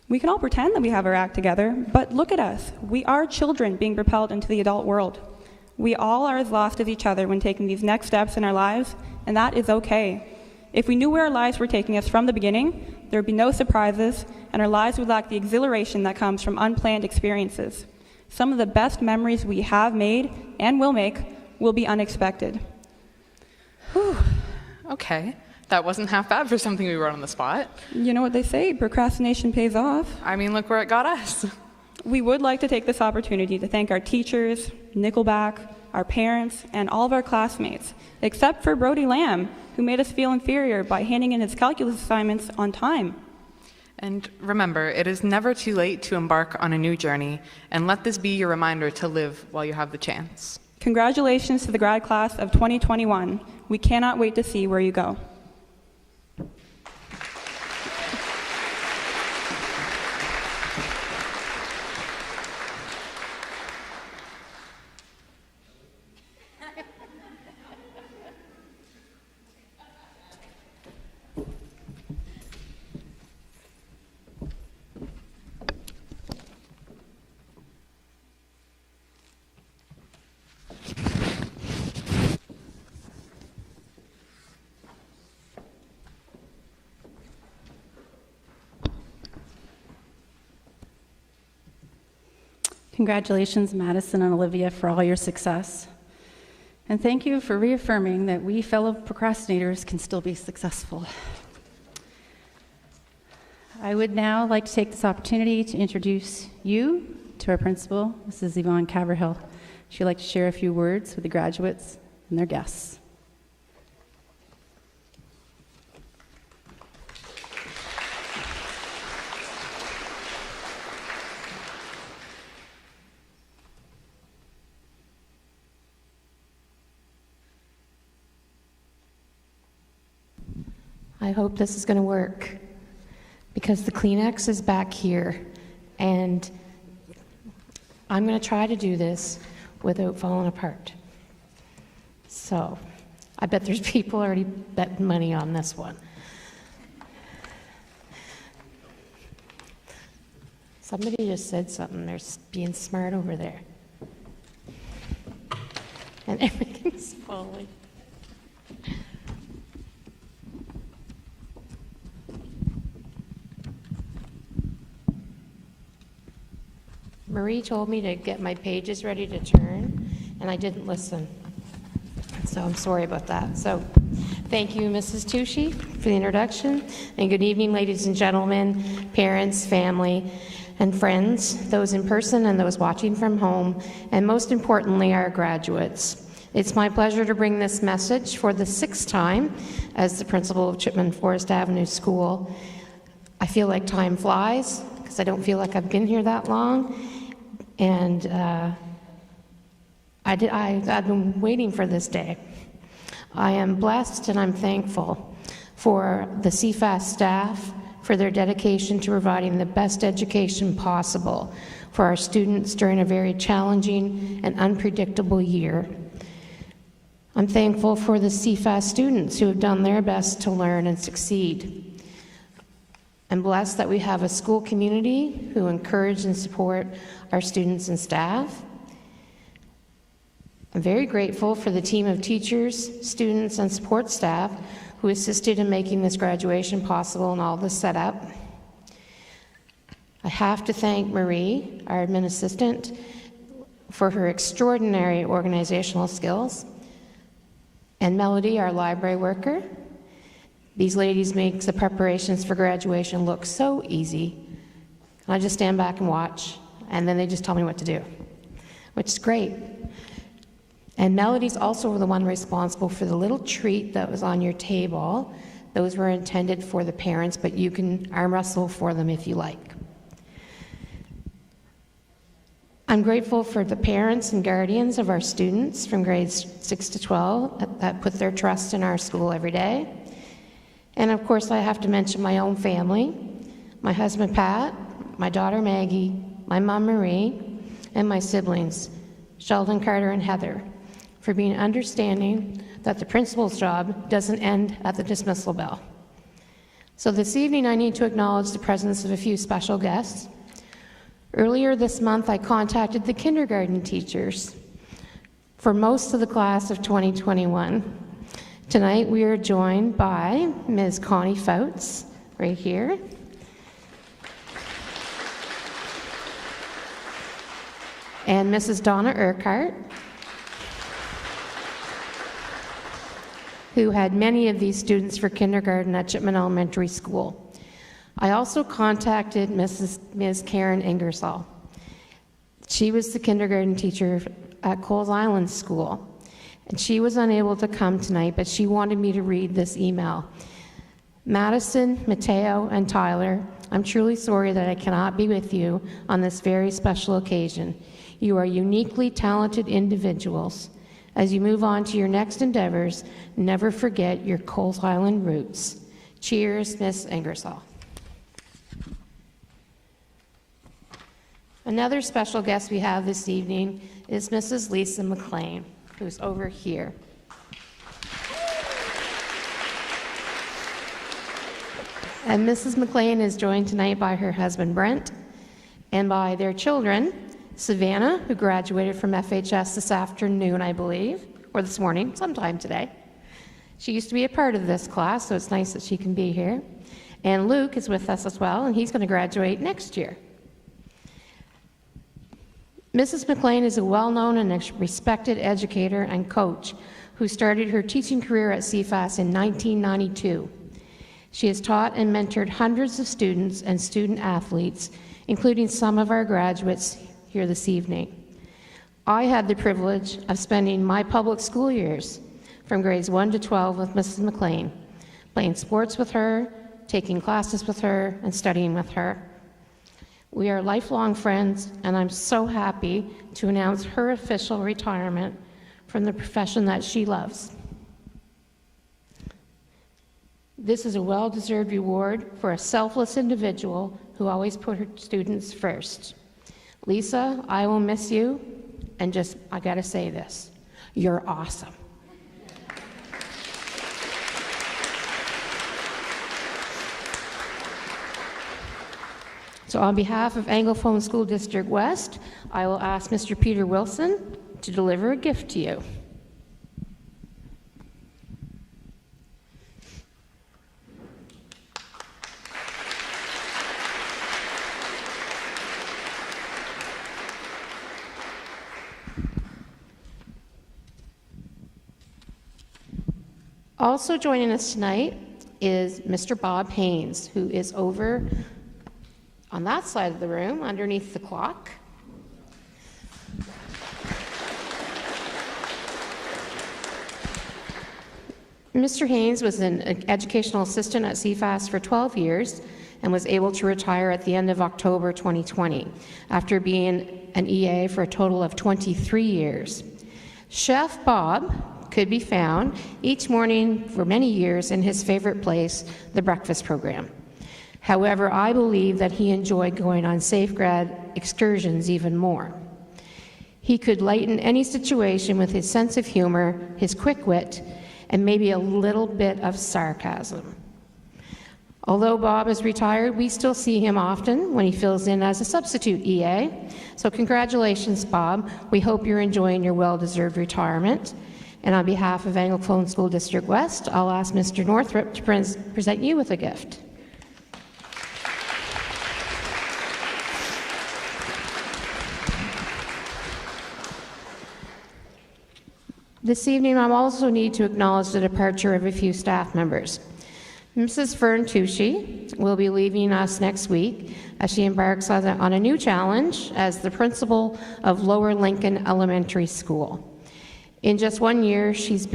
We can all pretend that we have our act together, but look at us. We are children being propelled into the adult world. We all are as lost as each other when taking these next steps in our lives, and that is okay. If we knew where our lives were taking us from the beginning, there would be no surprises, and our lives would lack the exhilaration that comes from unplanned experiences. Some of the best memories we have made and will make will be unexpected. Whew. Okay. That wasn't half bad for something we wrote on the spot. You know what they say, procrastination pays off. I mean, look where it got us. We would like to take this opportunity to thank our teachers, Nickelback, our parents, and all of our classmates, except for Brody Lamb, who made us feel inferior by handing in his calculus assignments on time. And remember, it is never too late to embark on a new journey, and let this be your reminder to live while you have the chance. Congratulations to the grad class of 2021. We cannot wait to see where you go. Congratulations, Madison and Olivia, for all your success. And thank you for reaffirming that we fellow procrastinators can still be successful. I would now like to take this opportunity to introduce you to our principal, Mrs. Yvonne Caverhill. She'd like to share a few words with the graduates and their guests. I hope this is going to work because the Kleenex is back here, and I'm going to try to do this without falling apart. So I bet there's people already betting money on this one. Somebody just said something. They're being smart over there. And everything's falling. Marie told me to get my pages ready to turn, and I didn't listen. So I'm sorry about that. So thank you, Mrs. Tucci, for the introduction. And good evening, ladies and gentlemen, parents, family, and friends, those in person and those watching from home, and most importantly, our graduates. It's my pleasure to bring this message for the 6th time as the principal of Chipman Forest Avenue School. I feel like time flies because I don't feel like I've been here that long. And I've been waiting for this day. I am blessed and I'm thankful for the CFAS staff for their dedication to providing the best education possible for our students during a very challenging and unpredictable year. I'm thankful for the CFAS students who have done their best to learn and succeed. I'm blessed that we have a school community who encourage and support our students and staff. I'm very grateful for the team of teachers, students, and support staff who assisted in making this graduation possible and all the setup. I have to thank Marie, our admin assistant, for her extraordinary organizational skills, and Melody, our library worker. These ladies make the preparations for graduation look so easy. I just stand back and watch, and then they just tell me what to do, which is great. And Melody's also the one responsible for the little treat that was on your table. Those were intended for the parents, but you can arm wrestle for them if you like. I'm grateful for the parents and guardians of our students from grades 6 to 12 that put their trust in our school every day. And of course, I have to mention my own family, my husband Pat, my daughter Maggie, my mom Marie, and my siblings, Sheldon, Carter, and Heather, for being understanding that the principal's job doesn't end at the dismissal bell. So this evening, I need to acknowledge the presence of a few special guests. Earlier this month, I contacted the kindergarten teachers for most of the class of 2021. Tonight, we are joined by Ms. Connie Fouts, right here. And Mrs. Donna Urquhart, who had many of these students for kindergarten at Chipman Elementary School. I also contacted Ms. Karen Ingersoll. She was the kindergarten teacher at Coles Island School, and she was unable to come tonight, but she wanted me to read this email. Madison, Mateo, and Tyler, I'm truly sorry that I cannot be with you on this very special occasion. You are uniquely talented individuals. As you move on to your next endeavors, never forget your Coles Island roots. Cheers, Miss Ingersoll. Another special guest we have this evening is Mrs. Lisa McLean, who's over here. And Mrs. McLean is joined tonight by her husband Brent and by their children, Savannah, who graduated from FHS this afternoon, I believe, or this morning, sometime today. She used to be a part of this class, so it's nice that she can be here. And Luke is with us as well, and he's going to graduate next year. Mrs. McLean is a well-known and respected educator and coach who started her teaching career at CFAS in 1992. She has taught and mentored hundreds of students and student athletes, including some of our graduates here this evening. I had the privilege of spending my public school years from grades 1 to 12 with Mrs. McLean, playing sports with her, taking classes with her, and studying with her. We are lifelong friends, and I'm so happy to announce her official retirement from the profession that she loves. This is a well-deserved reward for a selfless individual who always put her students first. Lisa, I will miss you, and just, I gotta say this, you're awesome. So on behalf of Anglophone School District West, I will ask Mr. Peter Wilson to deliver a gift to you. Also joining us tonight is Mr. Bob Haynes, who is over on that side of the room, underneath the clock. Mr. Haynes was an educational assistant at CFAS for 12 years and was able to retire at the end of October 2020 after being an EA for a total of 23 years. Chef Bob could be found each morning for many years in his favorite place, the breakfast program. However, I believe that he enjoyed going on safe grad excursions even more. He could lighten any situation with his sense of humor, his quick wit, and maybe a little bit of sarcasm. Although Bob is retired, we still see him often when he fills in as a substitute EA. So congratulations, Bob. We hope you're enjoying your well-deserved retirement. And on behalf of Anglophone School District West, I'll ask Mr. Northrup to present you with a gift. This evening, I also need to acknowledge the departure of a few staff members. Mrs. Fern Tucci will be leaving us next week as she embarks on a new challenge as the principal of Lower Lincoln Elementary School. In just 1 year, she's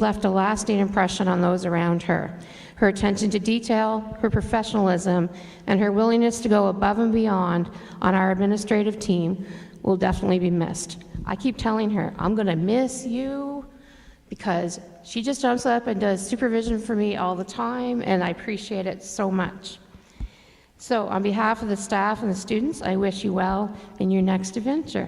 left a lasting impression on those around her. Her attention to detail, her professionalism, and her willingness to go above and beyond on our administrative team will definitely be missed. I keep telling her, I'm going to miss you, because she just jumps up and does supervision for me all the time, and I appreciate it so much. So on behalf of the staff and the students, I wish you well in your next adventure.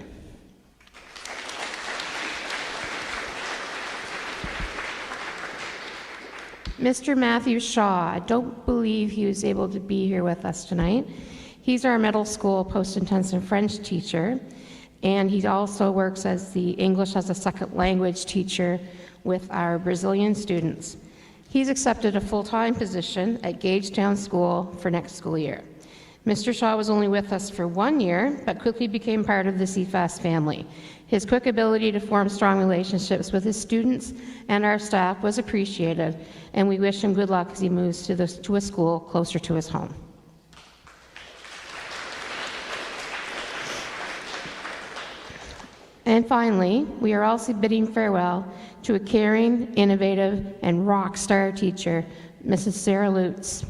Mr. Matthew Shaw, I don't believe he was able to be here with us tonight. He's our middle school post-intensive French teacher, and he also works as the English as a second language teacher with our Brazilian students. He's accepted a full-time position at Gagetown School for next school year. Mr. Shaw was only with us for 1 year, but quickly became part of the CFAS family. His quick ability to form strong relationships with his students and our staff was appreciated, and we wish him good luck as he moves to a school closer to his home. And finally, we are also bidding farewell to a caring, innovative, and rock star teacher, Mrs. Sarah Lutz.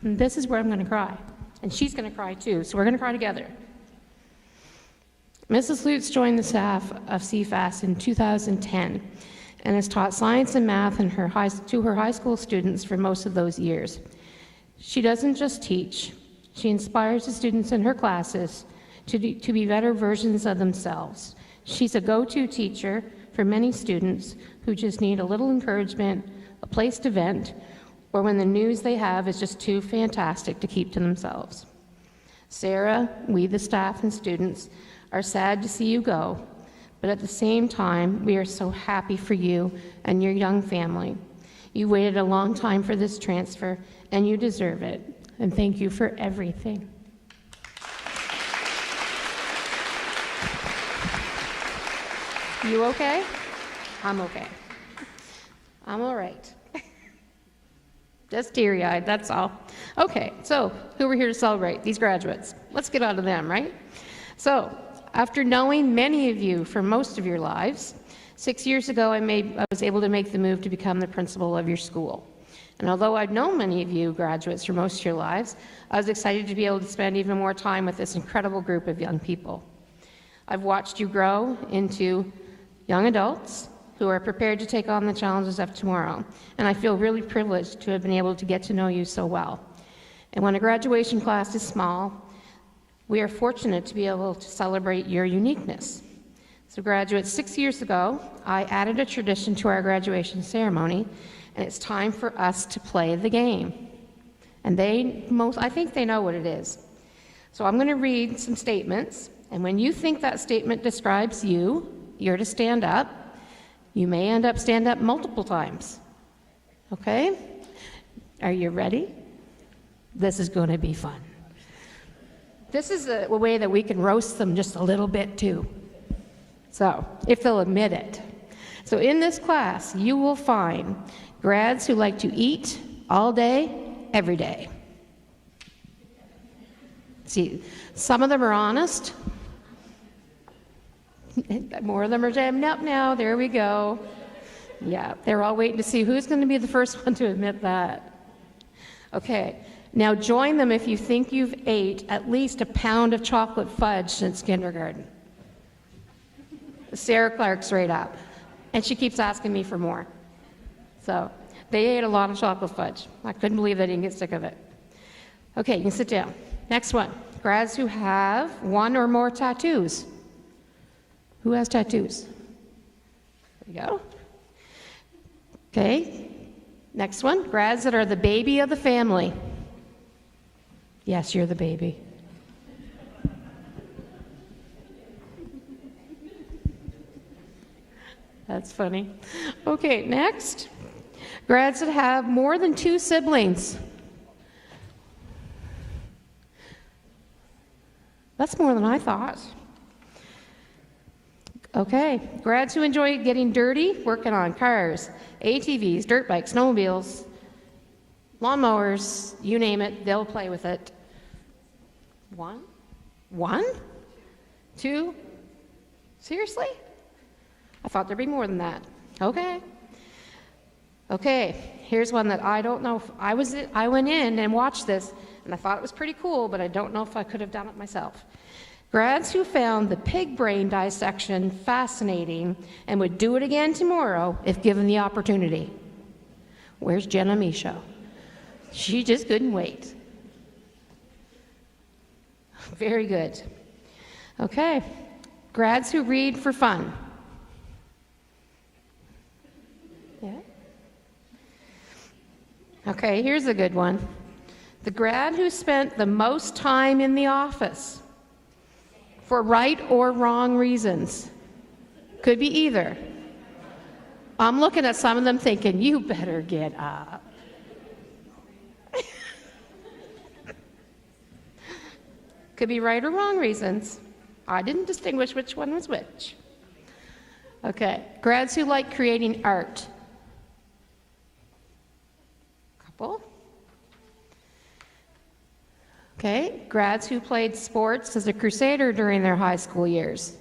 And this is where I'm going to cry, and she's going to cry too, so we're going to cry together. Mrs. Lutz joined the staff of CFAS in 2010 and has taught science and math to her high school students for most of those years. She doesn't just teach, she inspires the students in her classes to be better versions of themselves. She's a go-to teacher for many students who just need a little encouragement, a place to vent, or when the news they have is just too fantastic to keep to themselves. Sarah, we the staff and students are sad to see you go, but at the same time, we are so happy for you and your young family. You waited a long time for this transfer, and you deserve it. And thank you for everything. You okay? I'm okay. I'm all right. Just teary-eyed, that's all. Okay, so who we're here to celebrate? These graduates. Let's get on to them, right? So, after knowing many of you for most of your lives, 6 years ago I was able to make the move to become the principal of your school. And although I've known many of you graduates for most of your lives, I was excited to be able to spend even more time with this incredible group of young people. I've watched you grow into young adults who are prepared to take on the challenges of tomorrow. And I feel really privileged to have been able to get to know you so well. And when a graduation class is small, we are fortunate to be able to celebrate your uniqueness. So graduates, 6 years ago, I added a tradition to our graduation ceremony, and it's time for us to play the game. And I think they know what it is. So I'm going to read some statements, and when you think that statement describes you, you're to stand up. You may end up stand up multiple times. Okay? Are you ready? This is going to be fun. This is a way that we can roast them just a little bit too. So, if they'll admit it. So in this class, you will find grads who like to eat all day, every day. See, some of them are honest. More of them are jamming up now. There we go. Yeah, they're all waiting to see who's going to be the first one to admit that. Okay, now join them if you think you've ate at least a pound of chocolate fudge since kindergarten. Sarah Clark's right up. And she keeps asking me for more. So, they ate a lot of chocolate fudge. I couldn't believe they didn't get sick of it. Okay, you can sit down. Next one. Grads who have one or more tattoos. Who has tattoos? There you go. Okay. Next one. Grads that are the baby of the family. Yes, you're the baby. That's funny. Okay, next. Grads that have more than 2 siblings. That's more than I thought. Okay, grads who enjoy getting dirty, working on cars, ATVs, dirt bikes, snowmobiles, lawnmowers, you name it, they'll play with it. 1? 1? 2? Seriously? I thought there'd be more than that. Okay. Okay, here's one that I don't know if I went in and watched this, and I thought it was pretty cool, but I don't know if I could have done it myself. Grads who found the pig brain dissection fascinating and would do it again tomorrow if given the opportunity. Where's Jenna Michaud? She just couldn't wait. Very good. Okay, grads who read for fun. Yeah. Okay, here's a good one. The grad who spent the most time in the office for right or wrong reasons. Could be either. I'm looking at some of them thinking, you better get up. Could be right or wrong reasons. I didn't distinguish which one was which. Okay, grads who like creating art. Couple. Okay, grads who played sports as a crusader during their high school years.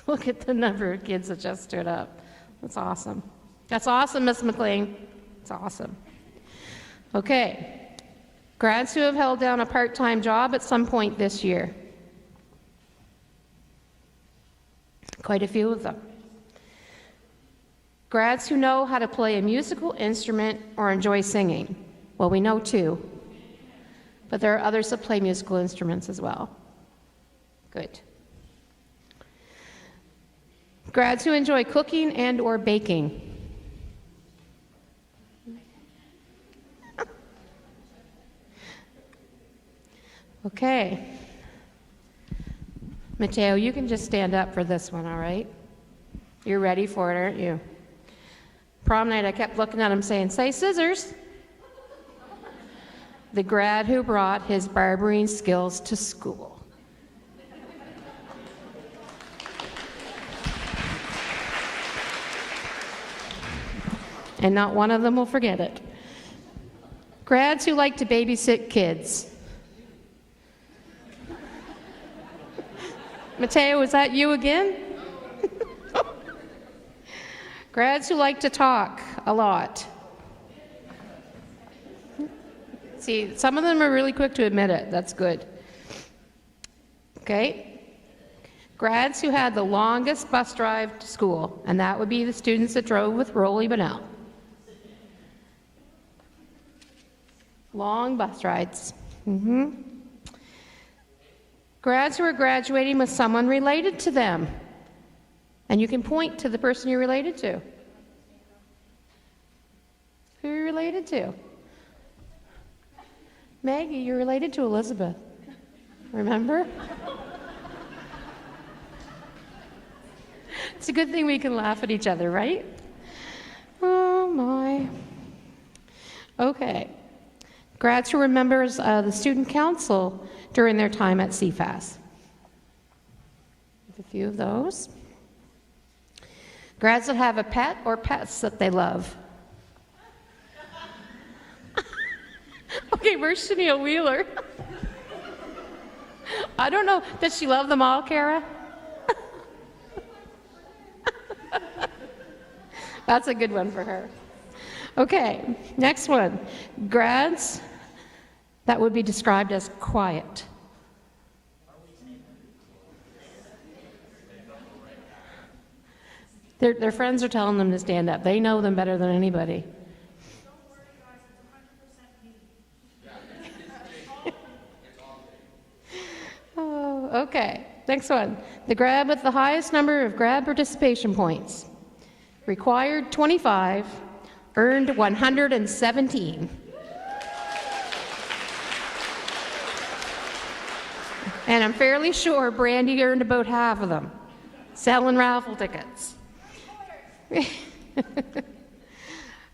Look at the number of kids that just stood up. That's awesome. That's awesome, Miss McLean. It's awesome. Okay, grads who have held down a part-time job at some point this year. Quite a few of them. Grads who know how to play a musical instrument or enjoy singing. Well, we know 2, but there are others that play musical instruments as well. Good. Grads who enjoy cooking and or baking. Okay. Mateo, you can just stand up for this one, all right? You're ready for it, aren't you? Prom night, I kept looking at him saying, say scissors. The grad who brought his barbering skills to school. And not one of them will forget it. Grads who like to babysit kids. Mateo, is that you again? Grads who like to talk a lot. See, some of them are really quick to admit it. That's good. Okay. Grads who had the longest bus drive to school, and that would be the students that drove with Rolly Bunnell. Long bus rides. Grads who are graduating with someone related to them. And you can point to the person you're related to. Who are you related to? Maggie, you're related to Elizabeth. Remember? It's a good thing we can laugh at each other, right? Oh, my. Okay. Grads who were members of the student council during their time at CFAS. A few of those. Grads that have a pet or pets that they love. Okay, where's Chanel Wheeler? I don't know. Does she love them all, Kara? That's a good one for her. Okay, next one. Grads that would be described as quiet. Their friends are telling them to stand up. They know them better than anybody. Oh, okay, next one. The grad with the highest number of grad participation points. Required 25, earned 117. And I'm fairly sure Brandy earned about half of them, selling raffle tickets.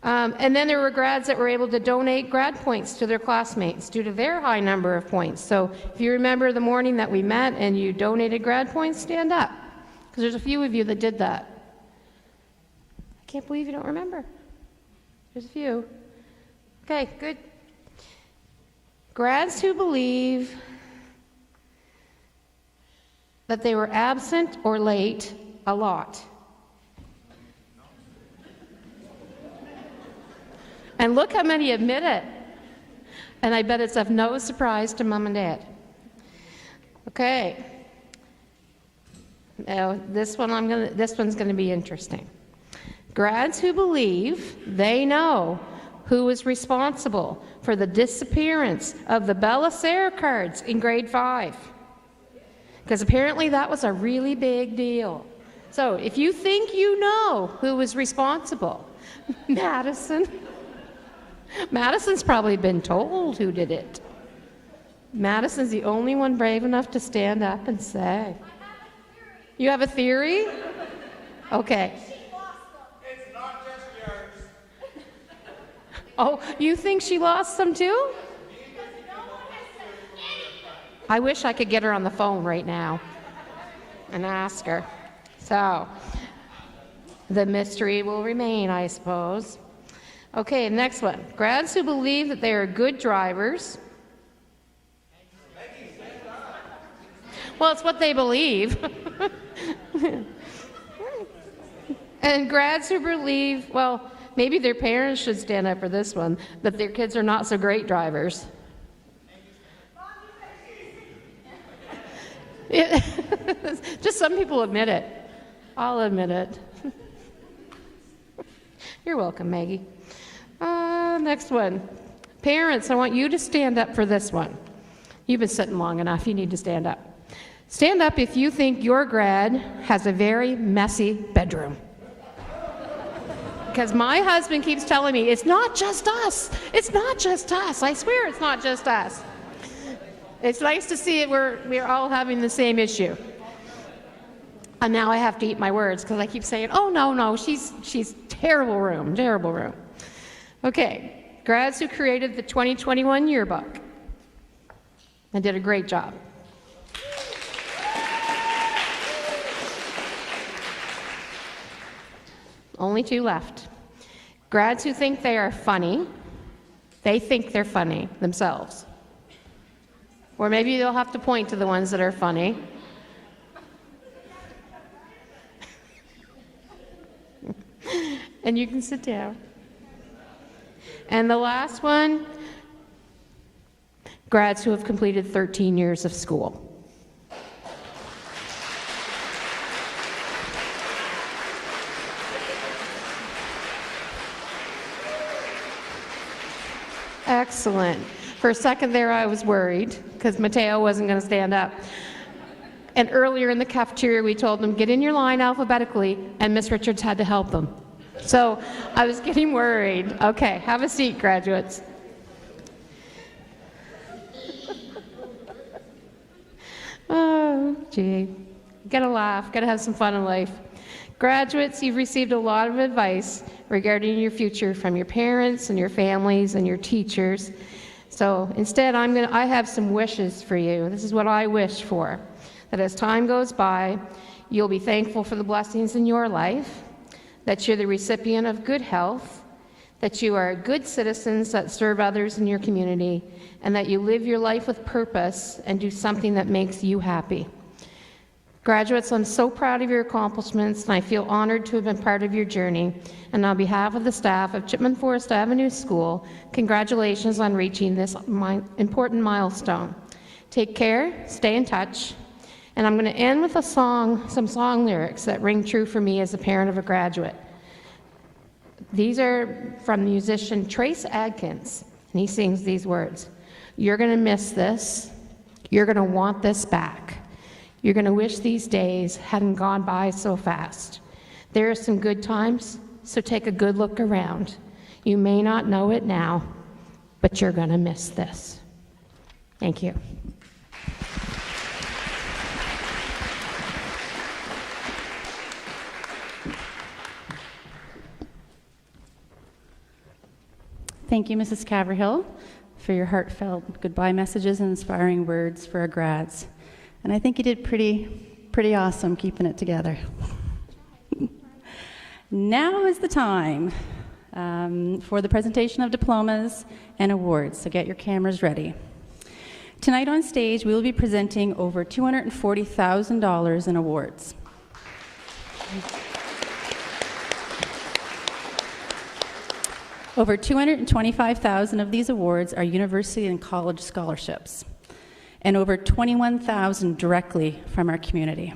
And then there were grads that were able to donate grad points to their classmates due to their high number of points. So if you remember the morning that we met and you donated grad points, stand up, because there's a few of you that did that. I can't believe you don't remember. There's a few. Okay, good. Grads who believe that they were absent or late a lot. And look how many admit it. And I bet it's of no surprise to Mom and Dad. Okay. Now, this one's going to be interesting. Grads who believe they know who is responsible for the disappearance of the Bellassare cards in grade 5. Because apparently that was a really big deal. So if you think you know who was responsible, Madison. Madison's probably been told who did it. Madison's the only one brave enough to stand up and say. You have a theory? Okay. It's not just yours. Oh, you think she lost them too? I wish I could get her on the phone right now and ask her. So, the mystery will remain, I suppose. Okay, next one. Grads who believe that they are good drivers. Well, it's what they believe. And grads who believe, well, maybe their parents should stand up for this one, that their kids are not so great drivers. Just some people admit it. I'll admit it. You're welcome, Maggie. Next one. Parents, I want you to stand up for this one. You've been sitting long enough. You need to stand up. Stand up if you think your grad has a very messy bedroom. Because my husband keeps telling me, it's not just us. It's not just us. I swear it's not just us. It's nice to see it. We're all having the same issue. And now I have to eat my words because I keep saying, oh, no, she's terrible room. Okay, grads who created the 2021 yearbook and did a great job. Only 2 left. Grads who think they are funny, they think they're funny themselves. Or maybe they'll have to point to the ones that are funny. And you can sit down. And the last one, grads who have completed 13 years of school. Excellent. For a second there, I was worried because Mateo wasn't going to stand up. And earlier in the cafeteria, we told them, get in your line alphabetically, and Miss Richards had to help them. So I was getting worried. Okay, have a seat, graduates. Oh, gee. Gotta laugh, gotta have some fun in life. Graduates, you've received a lot of advice regarding your future from your parents and your families and your teachers. So instead, I have some wishes for you. This is what I wish for. That as time goes by, you'll be thankful for the blessings in your life, that you're the recipient of good health, that you are good citizens that serve others in your community, and that you live your life with purpose and do something that makes you happy. Graduates, I'm so proud of your accomplishments, and I feel honored to have been part of your journey. And on behalf of the staff of Chipman Forest Avenue School, congratulations on reaching this important milestone. Take care, stay in touch, and I'm going to end with some song lyrics that ring true for me as a parent of a graduate. These are from the musician Trace Adkins, and he sings these words. You're going to miss this. You're going to want this back. You're going to wish these days hadn't gone by so fast. There are some good times, so take a good look around. You may not know it now, but you're going to miss this. Thank you. Thank you, Mrs. Caverhill, for your heartfelt goodbye messages and inspiring words for our grads. And I think you did pretty awesome keeping it together. Now is the time for the presentation of diplomas and awards, so get your cameras ready. Tonight on stage, we will be presenting over $240,000 in awards. Over 225,000 of these awards are university and college scholarships, and over 21,000 directly from our community.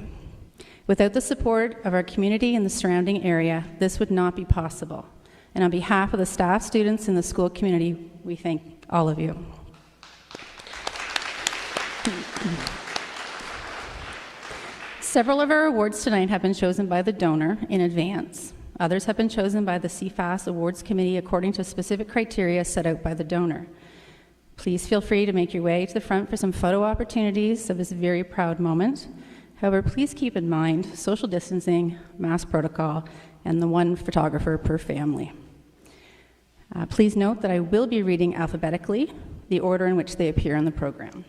Without the support of our community and the surrounding area, this would not be possible. And on behalf of the staff, students, and the school community, we thank all of you. Several of our awards tonight have been chosen by the donor in advance. Others have been chosen by the CFAS Awards Committee according to specific criteria set out by the donor. Please feel free to make your way to the front for some photo opportunities of this very proud moment. However, please keep in mind social distancing, mask protocol, and the one photographer per family. Please note that I will be reading alphabetically the order in which they appear on the program.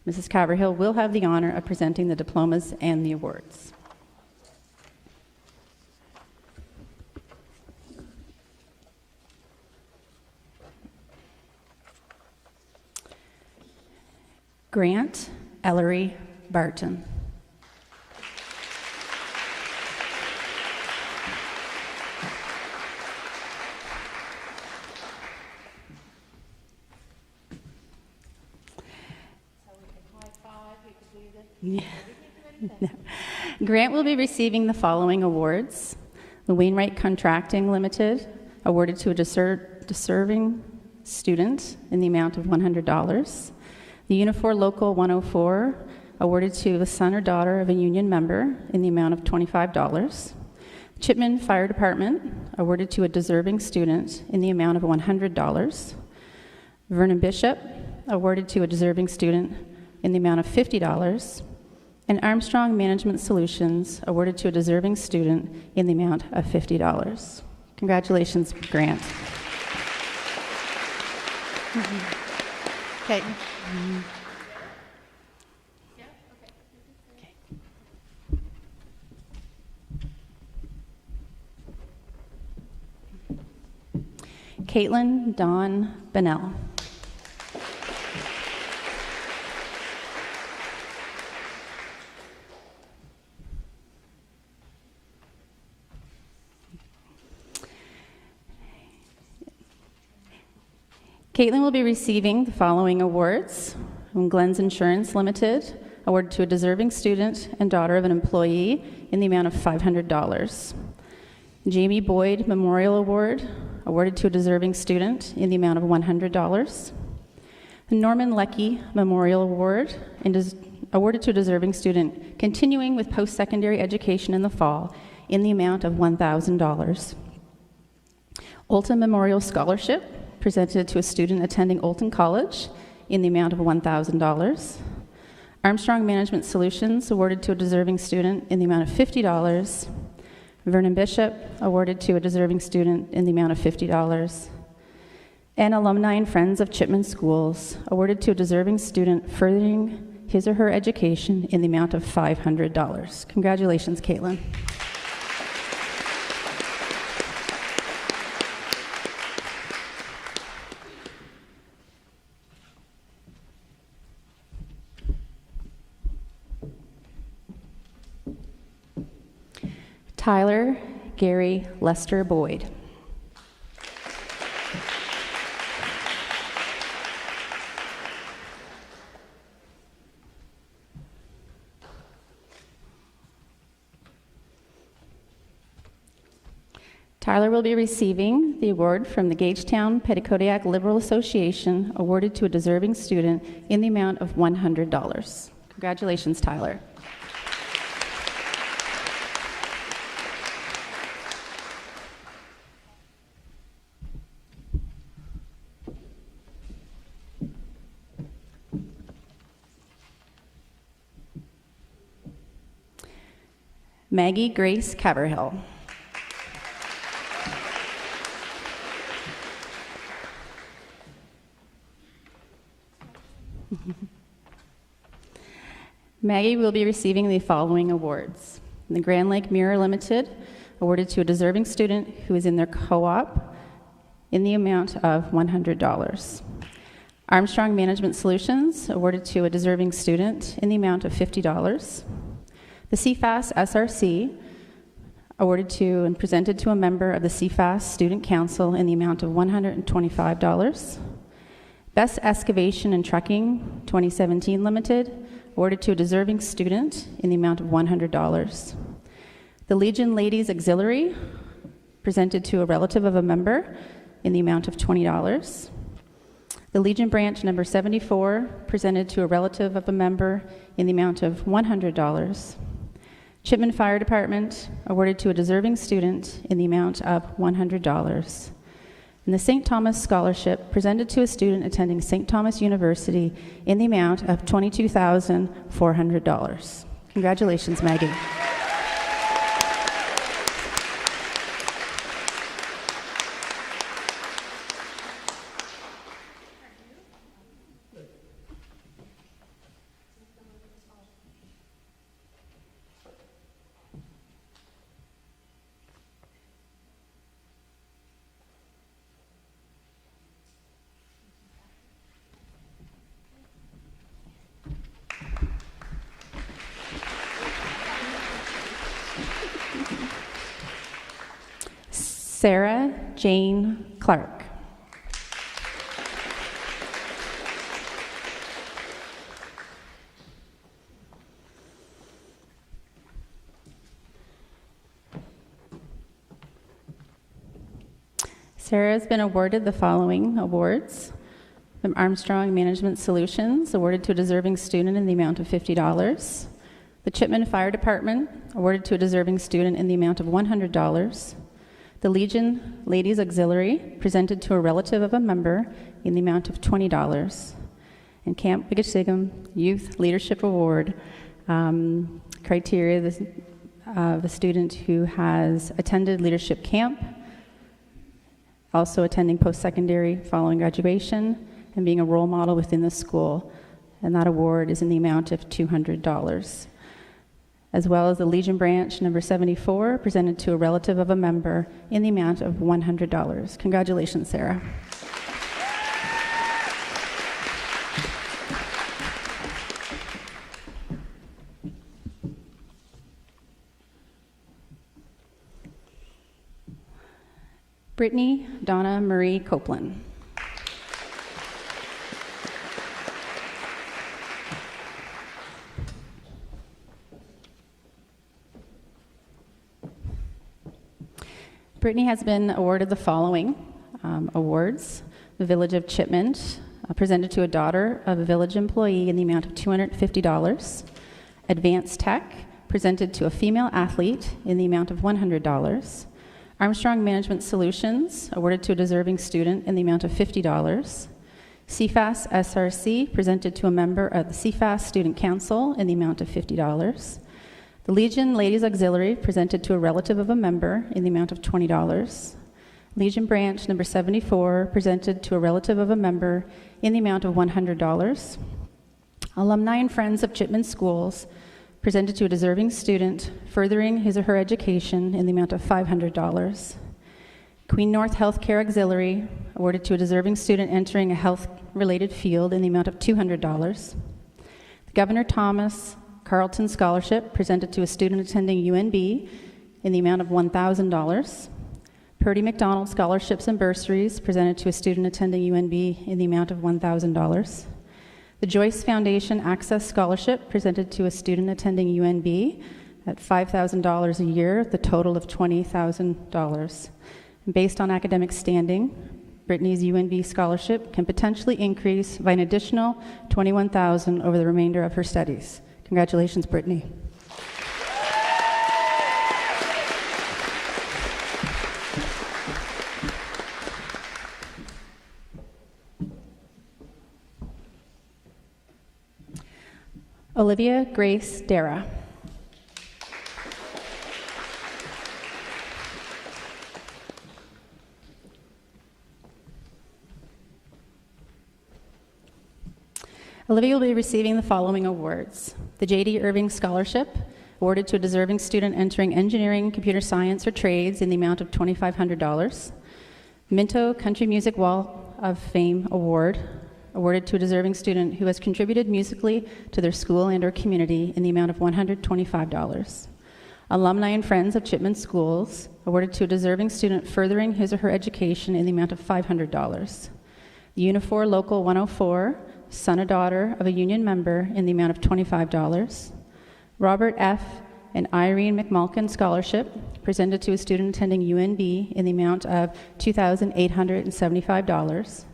Mrs. Caverhill will have the honor of presenting the diplomas and the awards. Grant Ellery Barton. No. Grant will be receiving the following awards. The Wainwright Contracting Limited, awarded to a deserving student in the amount of $100. The Unifor Local 104, awarded to the son or daughter of a union member in the amount of $25. Chipman Fire Department, awarded to a deserving student in the amount of $100. Vernon Bishop, awarded to a deserving student in the amount of $50. And Armstrong Management Solutions, awarded to a deserving student in the amount of $50. Congratulations, Grant. Okay. Caitlin Dawn Bennell. Caitlin will be receiving the following awards from Glenn's Insurance Limited, awarded to a deserving student and daughter of an employee in the amount of $500. Jamie Boyd Memorial Award, awarded to a deserving student in the amount of $100. The Norman Leckie Memorial Award, awarded to a deserving student continuing with post-secondary education in the fall in the amount of $1,000. Olton Memorial Scholarship presented to a student attending Olton College in the amount of $1,000. Armstrong Management Solutions awarded to a deserving student in the amount of $50. Vernon Bishop awarded to a deserving student in the amount of $50. And Alumni and Friends of Chipman Schools awarded to a deserving student furthering his or her education in the amount of $500. Congratulations, Caitlin. Tyler Gary Lester Boyd. Tyler will be receiving the award from the Gagetown Petitcodiac Liberal Association, awarded to a deserving student in the amount of $100. Congratulations, Tyler. Maggie Grace Caverhill. Maggie will be receiving the following awards. The Grand Lake Mirror Limited, awarded to a deserving student who is in their co-op in the amount of $100. Armstrong Management Solutions, awarded to a deserving student in the amount of $50. The CFAS SRC, awarded to and presented to a member of the CFAS Student Council in the amount of $125. Best Excavation and Trucking 2017 Limited, awarded to a deserving student in the amount of $100. The Legion Ladies Auxiliary, presented to a relative of a member in the amount of $20. The Legion Branch number 74, presented to a relative of a member in the amount of $100. Chipman Fire Department, awarded to a deserving student in the amount of $100. And the St. Thomas Scholarship, presented to a student attending St. Thomas University in the amount of $22,400. Congratulations, Maggie. Sarah Jane Clark. Sarah has been awarded the following awards. From Armstrong Management Solutions, awarded to a deserving student in the amount of $50. The Chipman Fire Department, awarded to a deserving student in the amount of $100. The Legion Ladies Auxiliary, presented to a relative of a member in the amount of $20. And Camp Wigisigum Youth Leadership Award, criteria of a student who has attended leadership camp, also attending post-secondary following graduation, and being a role model within the school. And that award is in the amount of $200. As well as the Legion Branch number 74, presented to a relative of a member in the amount of $100. Congratulations, Sarah. Brittany Donna Marie Copeland. Brittany has been awarded the following awards. The Village of Chipman presented to a daughter of a village employee in the amount of $250. Advanced Tech, presented to a female athlete in the amount of $100. Armstrong Management Solutions, awarded to a deserving student in the amount of $50. CFAS SRC, presented to a member of the CFAS Student Council in the amount of $50. The Legion Ladies Auxiliary, presented to a relative of a member in the amount of $20. Legion Branch number 74, presented to a relative of a member in the amount of $100. Alumni and Friends of Chipman Schools, presented to a deserving student furthering his or her education in the amount of $500. Queen North Healthcare Auxiliary, awarded to a deserving student entering a health-related field in the amount of $200. The Governor Thomas Carleton Scholarship, presented to a student attending UNB in the amount of $1,000. Purdy McDonald Scholarships and Bursaries, presented to a student attending UNB in the amount of $1,000. The Joyce Foundation Access Scholarship, presented to a student attending UNB at $5,000 a year, the total of $20,000. Based on academic standing, Brittany's UNB scholarship can potentially increase by an additional $21,000 over the remainder of her studies. Congratulations, Brittany. Olivia Grace Dara. Olivia will be receiving the following awards: the J.D. Irving Scholarship, awarded to a deserving student entering engineering, computer science, or trades in the amount of $2,500. Minto Country Music Wall of Fame Award, awarded to a deserving student who has contributed musically to their school and or community in the amount of $125. Alumni and Friends of Chipman Schools, awarded to a deserving student furthering his or her education in the amount of $500. The Unifor Local 104, son or daughter of a union member in the amount of $25. Robert F. and Irene McMulkin Scholarship, presented to a student attending UNB in the amount of $2,875.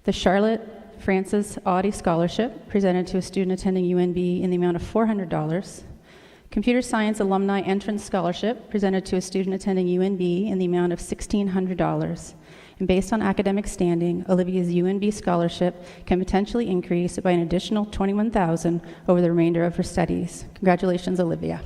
The Charlotte Francis Audie Scholarship, presented to a student attending UNB in the amount of $400. Computer Science Alumni Entrance Scholarship, presented to a student attending UNB in the amount of $1,600. And based on academic standing, Olivia's UNB scholarship can potentially increase by an additional $21,000 over the remainder of her studies. Congratulations, Olivia.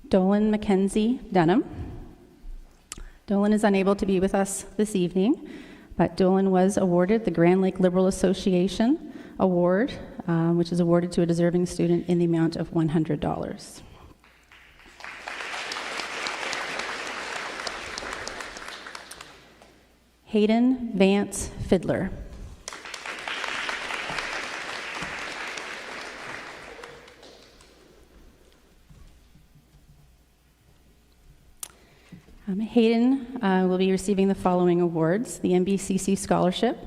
Dolan Mackenzie Dunham. Dolan is unable to be with us this evening, but Dolan was awarded the Grand Lake Liberal Association Award, which is awarded to a deserving student in the amount of $100. Hayden Vance Fiddler. Hayden will be receiving the following awards: the MBCC Scholarship,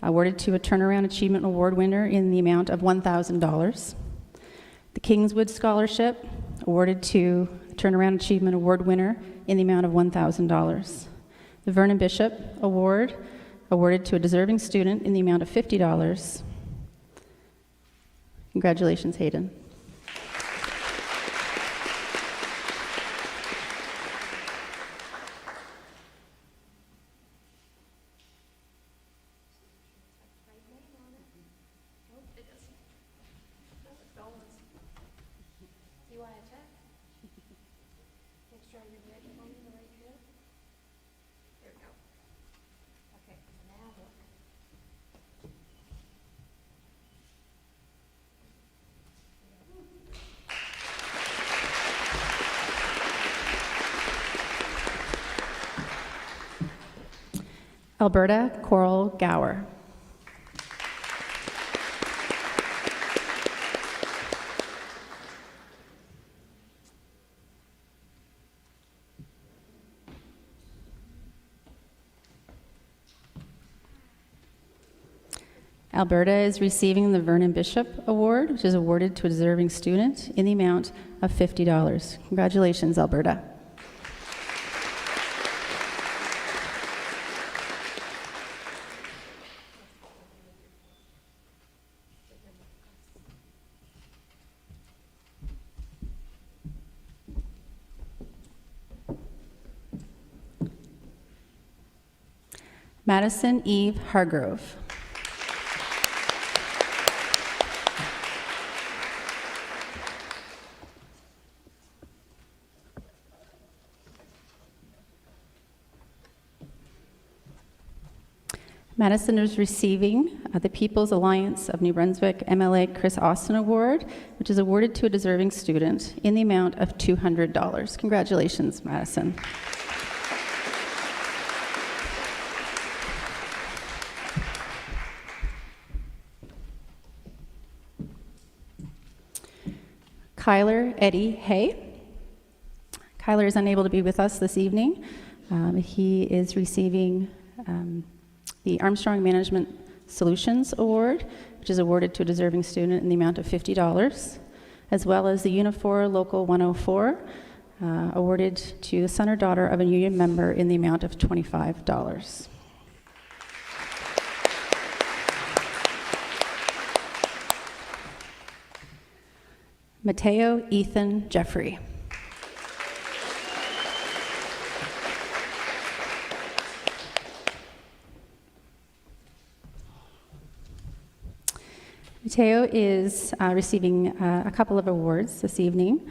awarded to a Turnaround Achievement Award winner in the amount of $1,000. The Kingswood Scholarship, awarded to a Turnaround Achievement Award winner in the amount of $1,000. The Vernon Bishop Award, awarded to a deserving student in the amount of $50. Congratulations, Hayden. Alberta Coral Gower. Alberta is receiving the Vernon Bishop Award, which is awarded to a deserving student in the amount of $50. Congratulations, Alberta. Madison Eve Hargrove. Madison is receiving the People's Alliance of New Brunswick MLA Chris Austin Award, which is awarded to a deserving student in the amount of $200. Congratulations, Madison. Kyler Eddie Hay. Kyler is unable to be with us this evening. He is receiving the Armstrong Management Solutions Award, which is awarded to a deserving student in the amount of $50, as well as the Unifor Local 104, awarded to the son or daughter of a union member in the amount of $25. Mateo Ethan Jeffrey. Mateo is receiving a couple of awards this evening.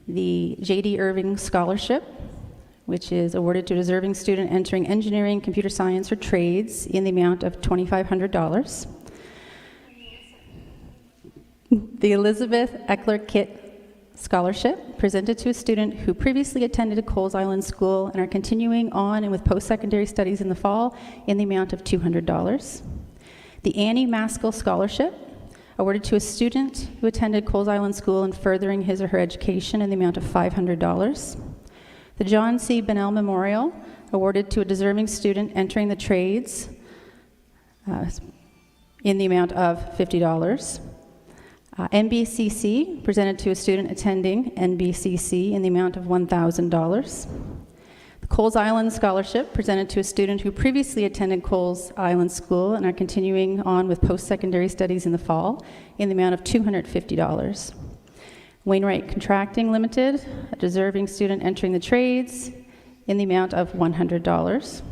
The J.D. Irving Scholarship, which is awarded to a deserving student entering engineering, computer science, or trades in the amount of $2,500. The Elizabeth Eckler Kitt Scholarship, presented to a student who previously attended a Coles Island school and are continuing on and with post-secondary studies in the fall in the amount of $200. The Annie Maskell Scholarship, awarded to a student who attended Coles Island School and furthering his or her education in the amount of $500. The John C. Bennell Memorial, awarded to a deserving student entering the trades in the amount of $50. NBCC, presented to a student attending NBCC in the amount of $1,000. The Coles Island Scholarship, presented to a student who previously attended Coles Island School and are continuing on with post-secondary studies in the fall in the amount of $250. Wainwright Contracting Limited, a deserving student entering the trades in the amount of $100.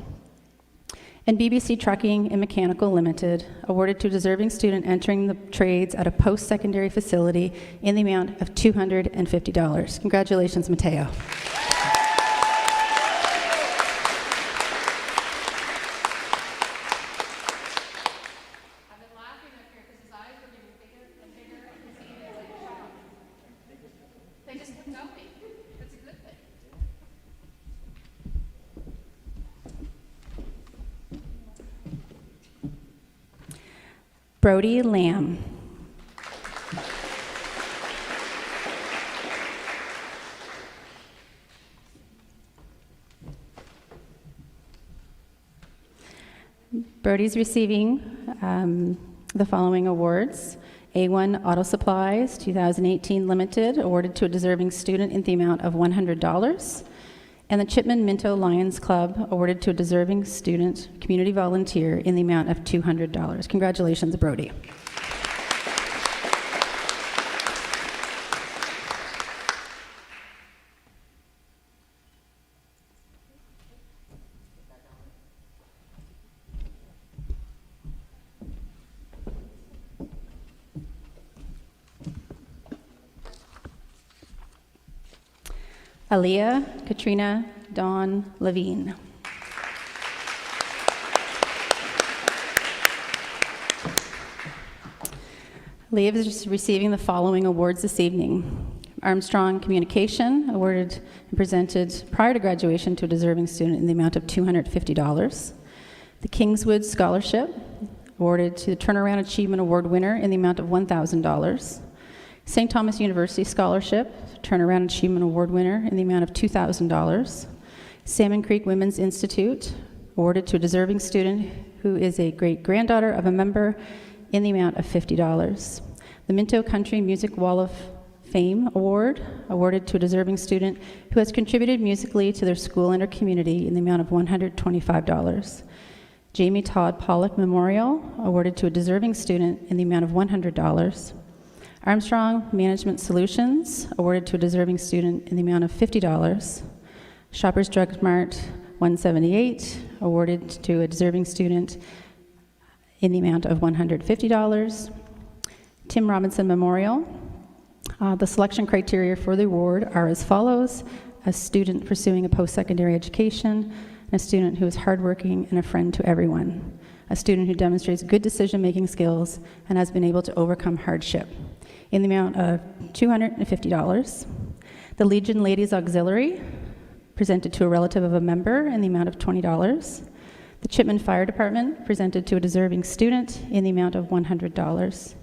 And BBC Trucking and Mechanical Limited, awarded to a deserving student entering the trades at a post-secondary facility in the amount of $250. Congratulations, Mateo. Brody Lamb. Brody's receiving the following awards. A1 Auto Supplies 2018 Limited, awarded to a deserving student in the amount of $100. And the Chipman Minto Lions Club, awarded to a deserving student, community volunteer, in the amount of $200. Congratulations, Brody. Aaliyah Katrina Dawn Levine. Aaliyah is receiving the following awards this evening. Armstrong Communication, awarded and presented prior to graduation to a deserving student in the amount of $250. The Kingswood Scholarship, awarded to the Turnaround Achievement Award winner in the amount of $1,000. St. Thomas University Scholarship, Turnaround Achievement Award winner in the amount of $2,000. Salmon Creek Women's Institute, awarded to a deserving student who is a great-granddaughter of a member in the amount of $50. The Minto Country Music Wall of Fame Award, awarded to a deserving student who has contributed musically to their school and their community in the amount of $125. Jamie Todd Pollock Memorial, awarded to a deserving student in the amount of $100. Armstrong Management Solutions, awarded to a deserving student in the amount of $50. Shoppers Drug Mart 178, awarded to a deserving student in the amount of $150. Tim Robinson Memorial. The selection criteria for the award are as follows: a student pursuing a post-secondary education, and a student who is hardworking and a friend to everyone, a student who demonstrates good decision-making skills and has been able to overcome hardship, in the amount of $250. The Legion Ladies Auxiliary, presented to a relative of a member in the amount of $20. The Chipman Fire Department, presented to a deserving student in the amount of $100.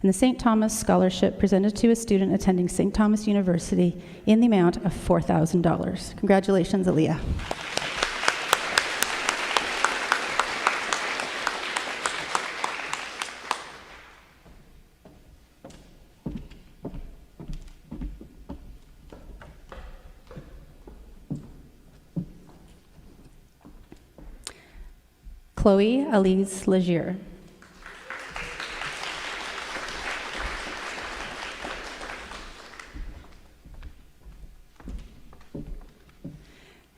And the St. Thomas Scholarship, presented to a student attending St. Thomas University in the amount of $4,000. Congratulations, Aaliyah. Chloe Elise Legier.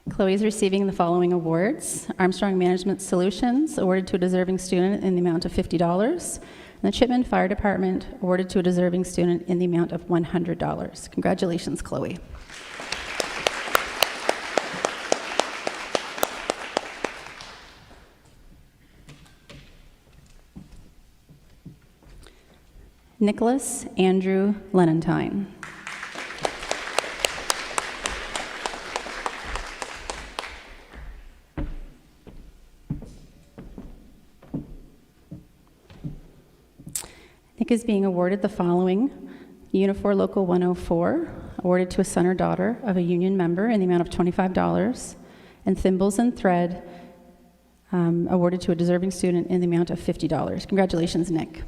Chloe is receiving the following awards: Armstrong Management Solutions, awarded to a deserving student in the amount of $50, and the Chipman Fire Department, awarded to a deserving student in the amount of $100. Congratulations, Chloe. Nicholas Andrew Lenentine. Nick is being awarded the following: Unifor Local 104, awarded to a son or daughter of a union member in the amount of $25, and Thimbles and Thread, awarded to a deserving student in the amount of $50. Congratulations, Nick.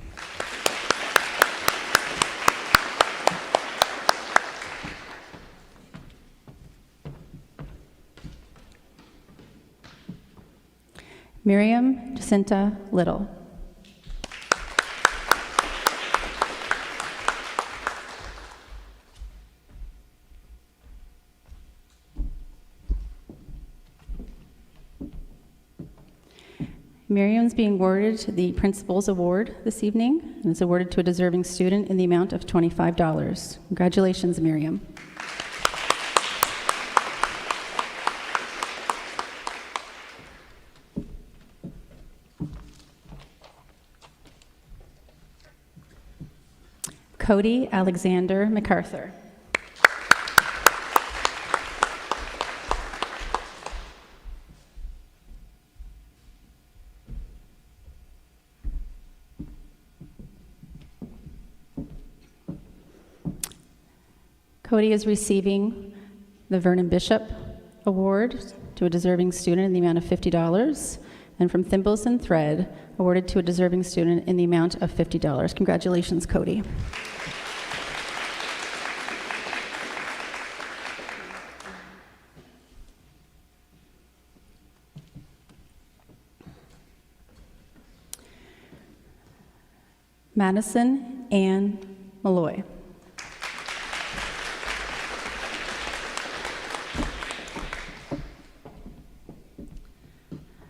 Miriam Jacinta Little. Miriam's being awarded the Principal's Award this evening and is awarded to a deserving student in the amount of $25. Congratulations, Miriam. Cody Alexander MacArthur. Cody is receiving the Vernon Bishop Award to a deserving student in the amount of $50, and from Thimbles and Thread, awarded to a deserving student in the amount of $50. Congratulations, Cody. Madison Ann Malloy.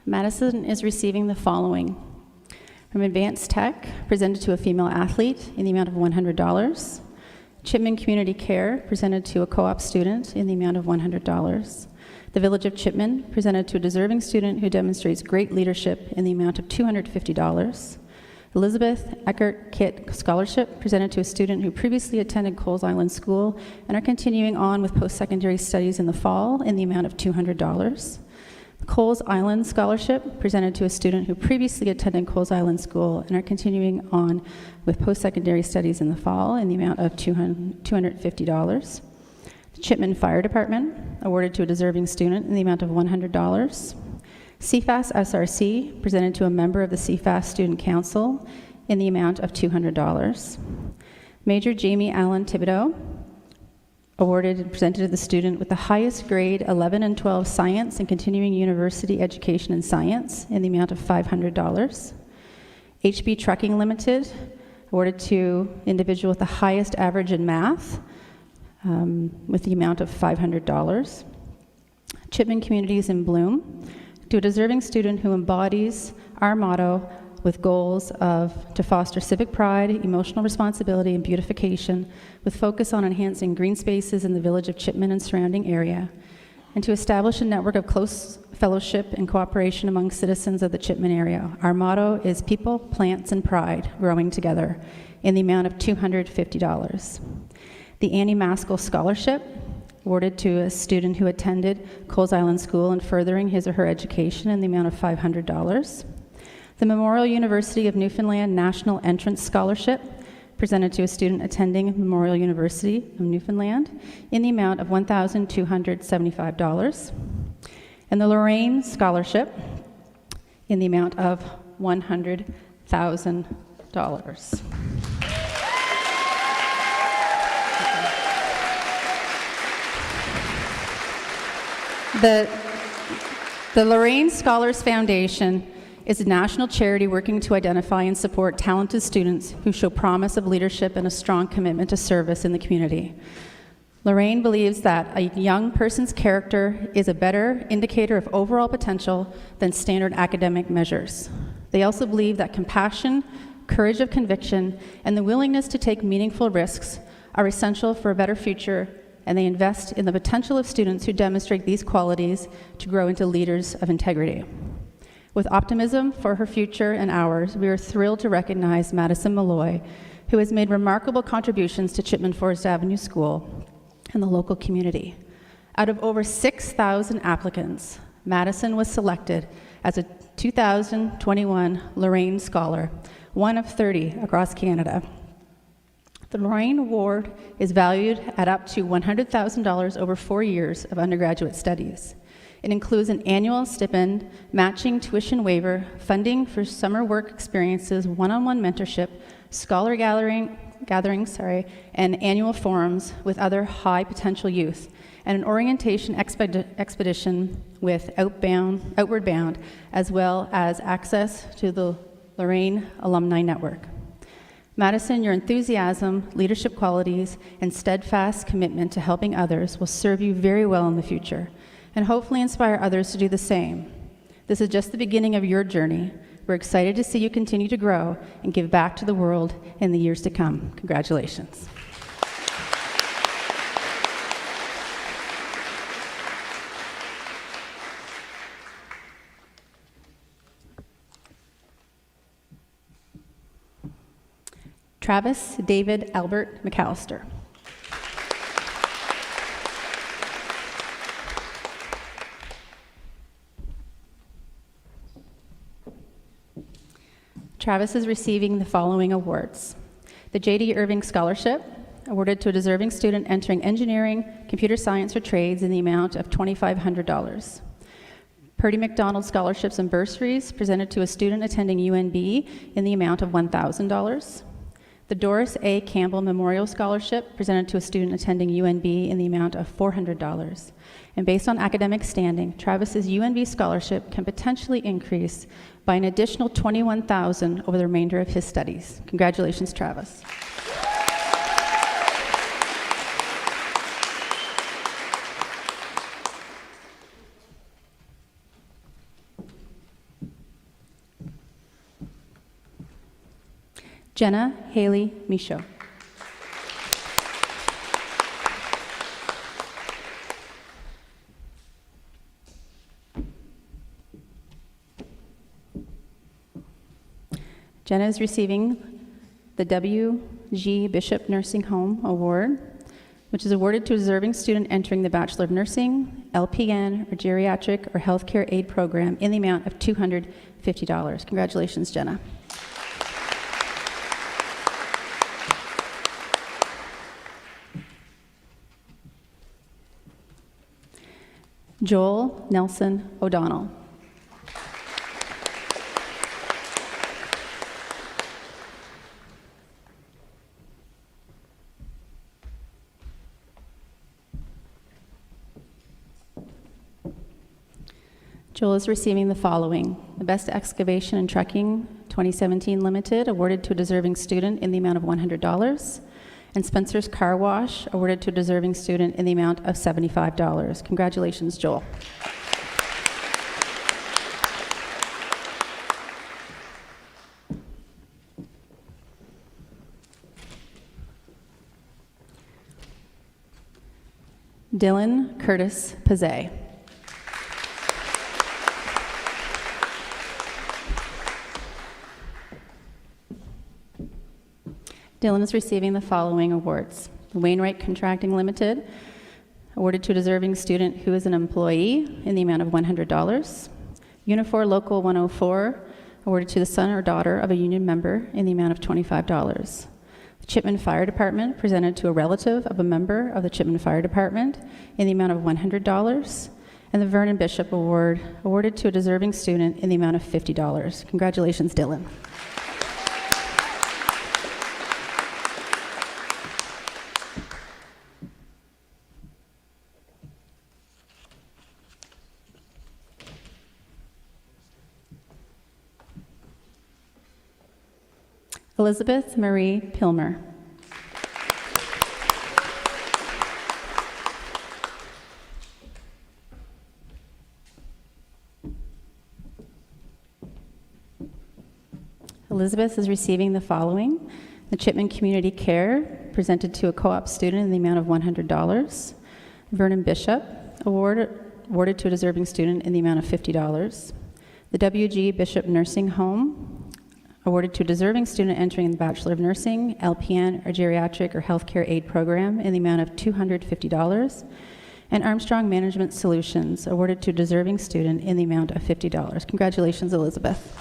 Madison is receiving the following: from Advanced Tech, presented to a female athlete in the amount of $100. Chipman Community Care, presented to a co-op student in the amount of $100. The Village of Chipman, presented to a deserving student who demonstrates great leadership in the amount of $250. Elizabeth Eckert Kitt Scholarship, presented to a student who previously attended Coles Island School and are continuing on with post-secondary studies in the fall in the amount of $200. Coles Island Scholarship, presented to a student who previously attended Coles Island School and are continuing on with post-secondary studies in the fall in the amount of $250. The Chipman Fire Department, awarded to a deserving student in the amount of $100. CFAS SRC, presented to a member of the CFAS Student Council in the amount of $200. Major Jamie Allen Thibodeau, awarded and presented to the student with the highest grade 11 and 12 science and continuing university education in science in the amount of $500. HB Trucking Limited, awarded to individual with the highest average in math with the amount of $500. Chipman Communities in Bloom, to a deserving student who embodies our motto with goals of to foster civic pride, emotional responsibility, and beautification, with focus on enhancing green spaces in the village of Chipman and surrounding area, and to establish a network of close fellowship and cooperation among citizens of the Chipman area. Our motto is people, plants, and pride growing together in the amount of $250. The Annie Maskell Scholarship, awarded to a student who attended Coles Island School and furthering his or her education in the amount of $500. The Memorial University of Newfoundland National Entrance Scholarship, presented to a student attending Memorial University of Newfoundland in the amount of $1,275. And the Lorraine Scholarship in the amount of $100,000. The Lorraine Scholars Foundation is a national charity working to identify and support talented students who show promise of leadership and a strong commitment to service in the community. Lorraine believes that a young person's character is a better indicator of overall potential than standard academic measures. They also believe that compassion, courage of conviction, and the willingness to take meaningful risks are essential for a better future, and they invest in the potential of students who demonstrate these qualities to grow into leaders of integrity. With optimism for her future and ours, we are thrilled to recognize Madison Malloy, who has made remarkable contributions to Chipman Forest Avenue School and the local community. Out of over 6,000 applicants, Madison was selected as a 2021 Lorraine Scholar, one of 30 across Canada. The Lorraine Award is valued at up to $100,000 over 4 years of undergraduate studies. It includes an annual stipend, matching tuition waiver, funding for summer work experiences, one-on-one mentorship, scholar gatherings, and annual forums with other high-potential youth, and an orientation expedition with Outward Bound, as well as access to the Lorraine Alumni Network. Madison, your enthusiasm, leadership qualities, and steadfast commitment to helping others will serve you very well in the future, and hopefully inspire others to do the same. This is just the beginning of your journey. We're excited to see you continue to grow and give back to the world in the years to come. Congratulations. Travis David Albert McAllister. Travis is receiving the following awards. The J.D. Irving Scholarship, awarded to a deserving student entering engineering, computer science, or trades in the amount of $2,500. Purdy McDonald Scholarships and Bursaries, presented to a student attending UNB in the amount of $1,000. The Doris A. Campbell Memorial Scholarship, presented to a student attending UNB in the amount of $400. And based on academic standing, Travis's UNB scholarship can potentially increase by an additional $21,000 over the remainder of his studies. Congratulations, Travis. Jenna Haley Michaud. Jenna is receiving the W.G. Bishop Nursing Home Award, which is awarded to a deserving student entering the Bachelor of Nursing, LPN, or Geriatric or Healthcare Aid Program in the amount of $250. Congratulations, Jenna. Joel Nelson O'Donnell. Joel is receiving the following: the Best Excavation and Trekking 2017 Limited, awarded to a deserving student in the amount of $100, and Spencer's Car Wash, awarded to a deserving student in the amount of $75. Congratulations, Joel. Dylan Curtis Pazay. Dylan is receiving the following awards: the Wainwright Contracting Limited, awarded to a deserving student who is an employee in the amount of $100. Unifor Local 104, awarded to the son or daughter of a union member in the amount of $25. The Chipman Fire Department, presented to a relative of a member of the Chipman Fire Department in the amount of $100. And the Vernon Bishop Award, awarded to a deserving student in the amount of $50. Congratulations, Dylan. Elizabeth Marie Pilmer. Elizabeth is receiving the following: the Chipman Community Care, presented to a co-op student in the amount of $100. Vernon Bishop, awarded to a deserving student in the amount of $50. The W.G. Bishop Nursing Home, awarded to a deserving student entering the Bachelor of Nursing, LPN, or Geriatric or Healthcare Aid Program in the amount of $250. And Armstrong Management Solutions, awarded to a deserving student in the amount of $50. Congratulations, Elizabeth.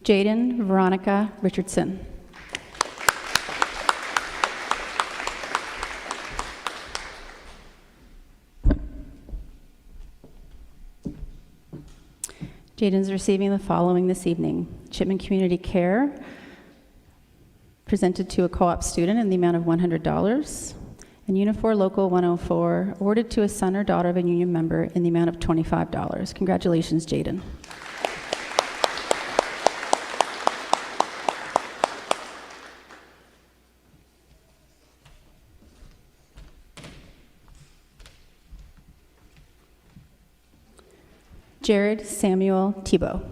Jaden Veronica Richardson. Jaden is receiving the following this evening: Chipman Community Care, presented to a co-op student in the amount of $100. And Unifor Local 104, awarded to a son or daughter of a union member in the amount of $25. Congratulations, Jaden. Jared Samuel Tebow.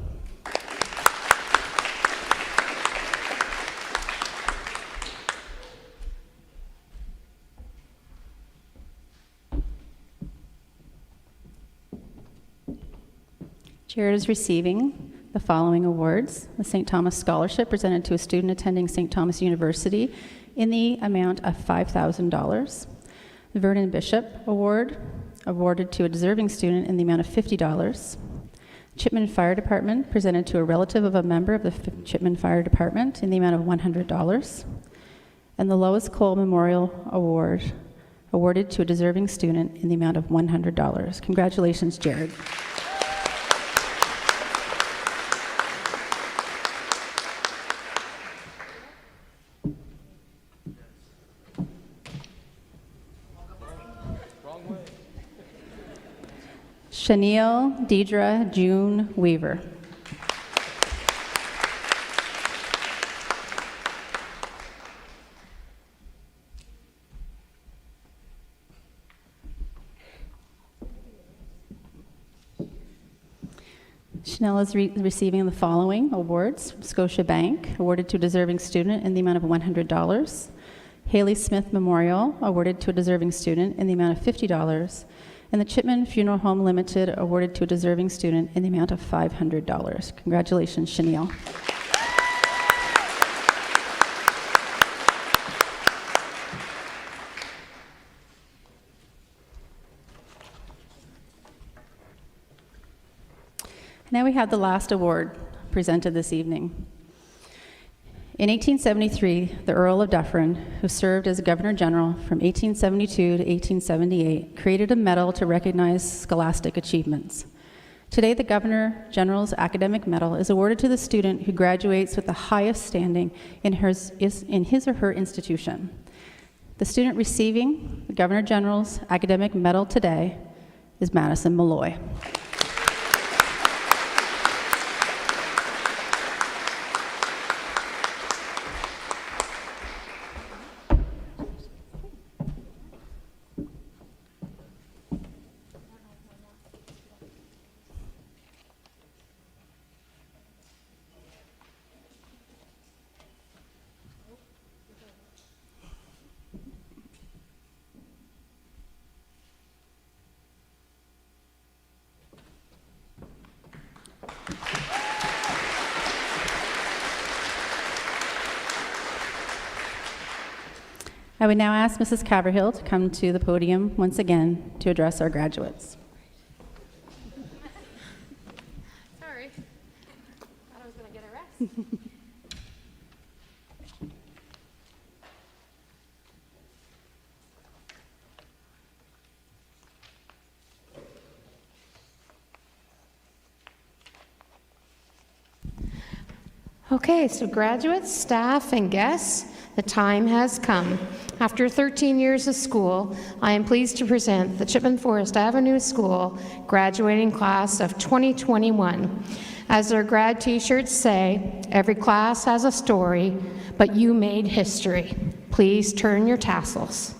Jared is receiving the following awards: the St. Thomas Scholarship, presented to a student attending St. Thomas University in the amount of $5,000. The Vernon Bishop Award, awarded to a deserving student in the amount of $50. Chipman Fire Department, presented to a relative of a member of the Chipman Fire Department in the amount of $100. And the Lois Cole Memorial Award, awarded to a deserving student in the amount of $100. Congratulations, Jared. Shaniel Deidre June Weaver. Chanel is receiving the following awards: Scotia Bank, awarded to a deserving student in the amount of $100. Haley Smith Memorial, awarded to a deserving student in the amount of $50. And the Chipman Funeral Home Limited, awarded to a deserving student in the amount of $500. Congratulations, Chanel. Now we have the last award presented this evening. In 1873, the Earl of Dufferin, who served as Governor General from 1872 to 1878, created a medal to recognize scholastic achievements. Today, the Governor General's Academic Medal is awarded to the student who graduates with the highest standing in his or her institution. The student receiving the Governor General's Academic Medal today is Madison Malloy. I would now ask Mrs. Caverhill to come to the podium once again to address our graduates. Sorry. Thought I was going to get a rest. Okay, so graduates, staff, and guests, the time has come. After 13 years of school, I am pleased to present the Chipman Forest Avenue School graduating class of 2021. As their grad t-shirts say, every class has a story, but you made history. Please turn your tassels.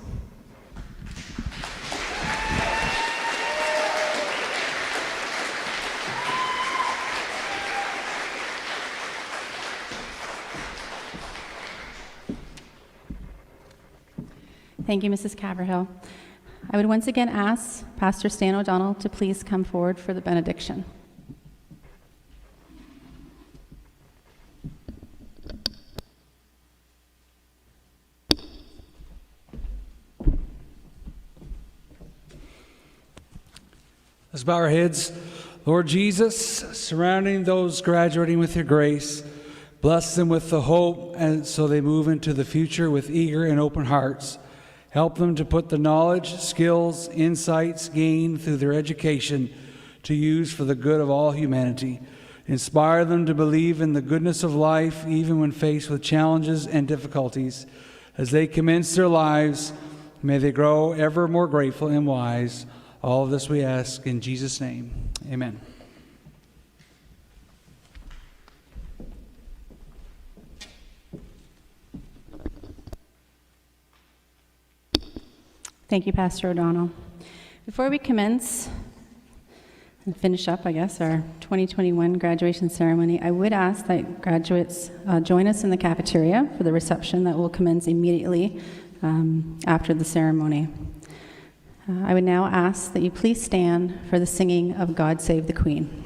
Thank you, Mrs. Caverhill. I would once again ask Pastor Stan O'Donnell to please come forward for the benediction. Let's bow our heads. Lord Jesus, surrounding those graduating with your grace, bless them with the hope, and so they move into the future with eager and open hearts. Help them to put the knowledge, skills, insights gained through their education to use for the good of all humanity. Inspire them to believe in the goodness of life even when faced with challenges and difficulties. As they commence their lives, may they grow ever more grateful and wise. All of this we ask in Jesus' name. Amen. Thank you, Pastor O'Donnell. Before we commence and finish up, I guess, our 2021 graduation ceremony, I would ask that graduates join us in the cafeteria for the reception that will commence immediately after the ceremony. I would now ask that you please stand for the singing of God Save the Queen.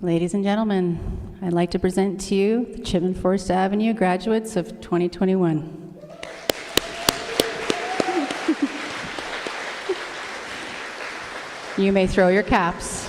Ladies and gentlemen, I'd like to present to you the Chipman Forest Avenue graduates of 2021. You may throw your caps.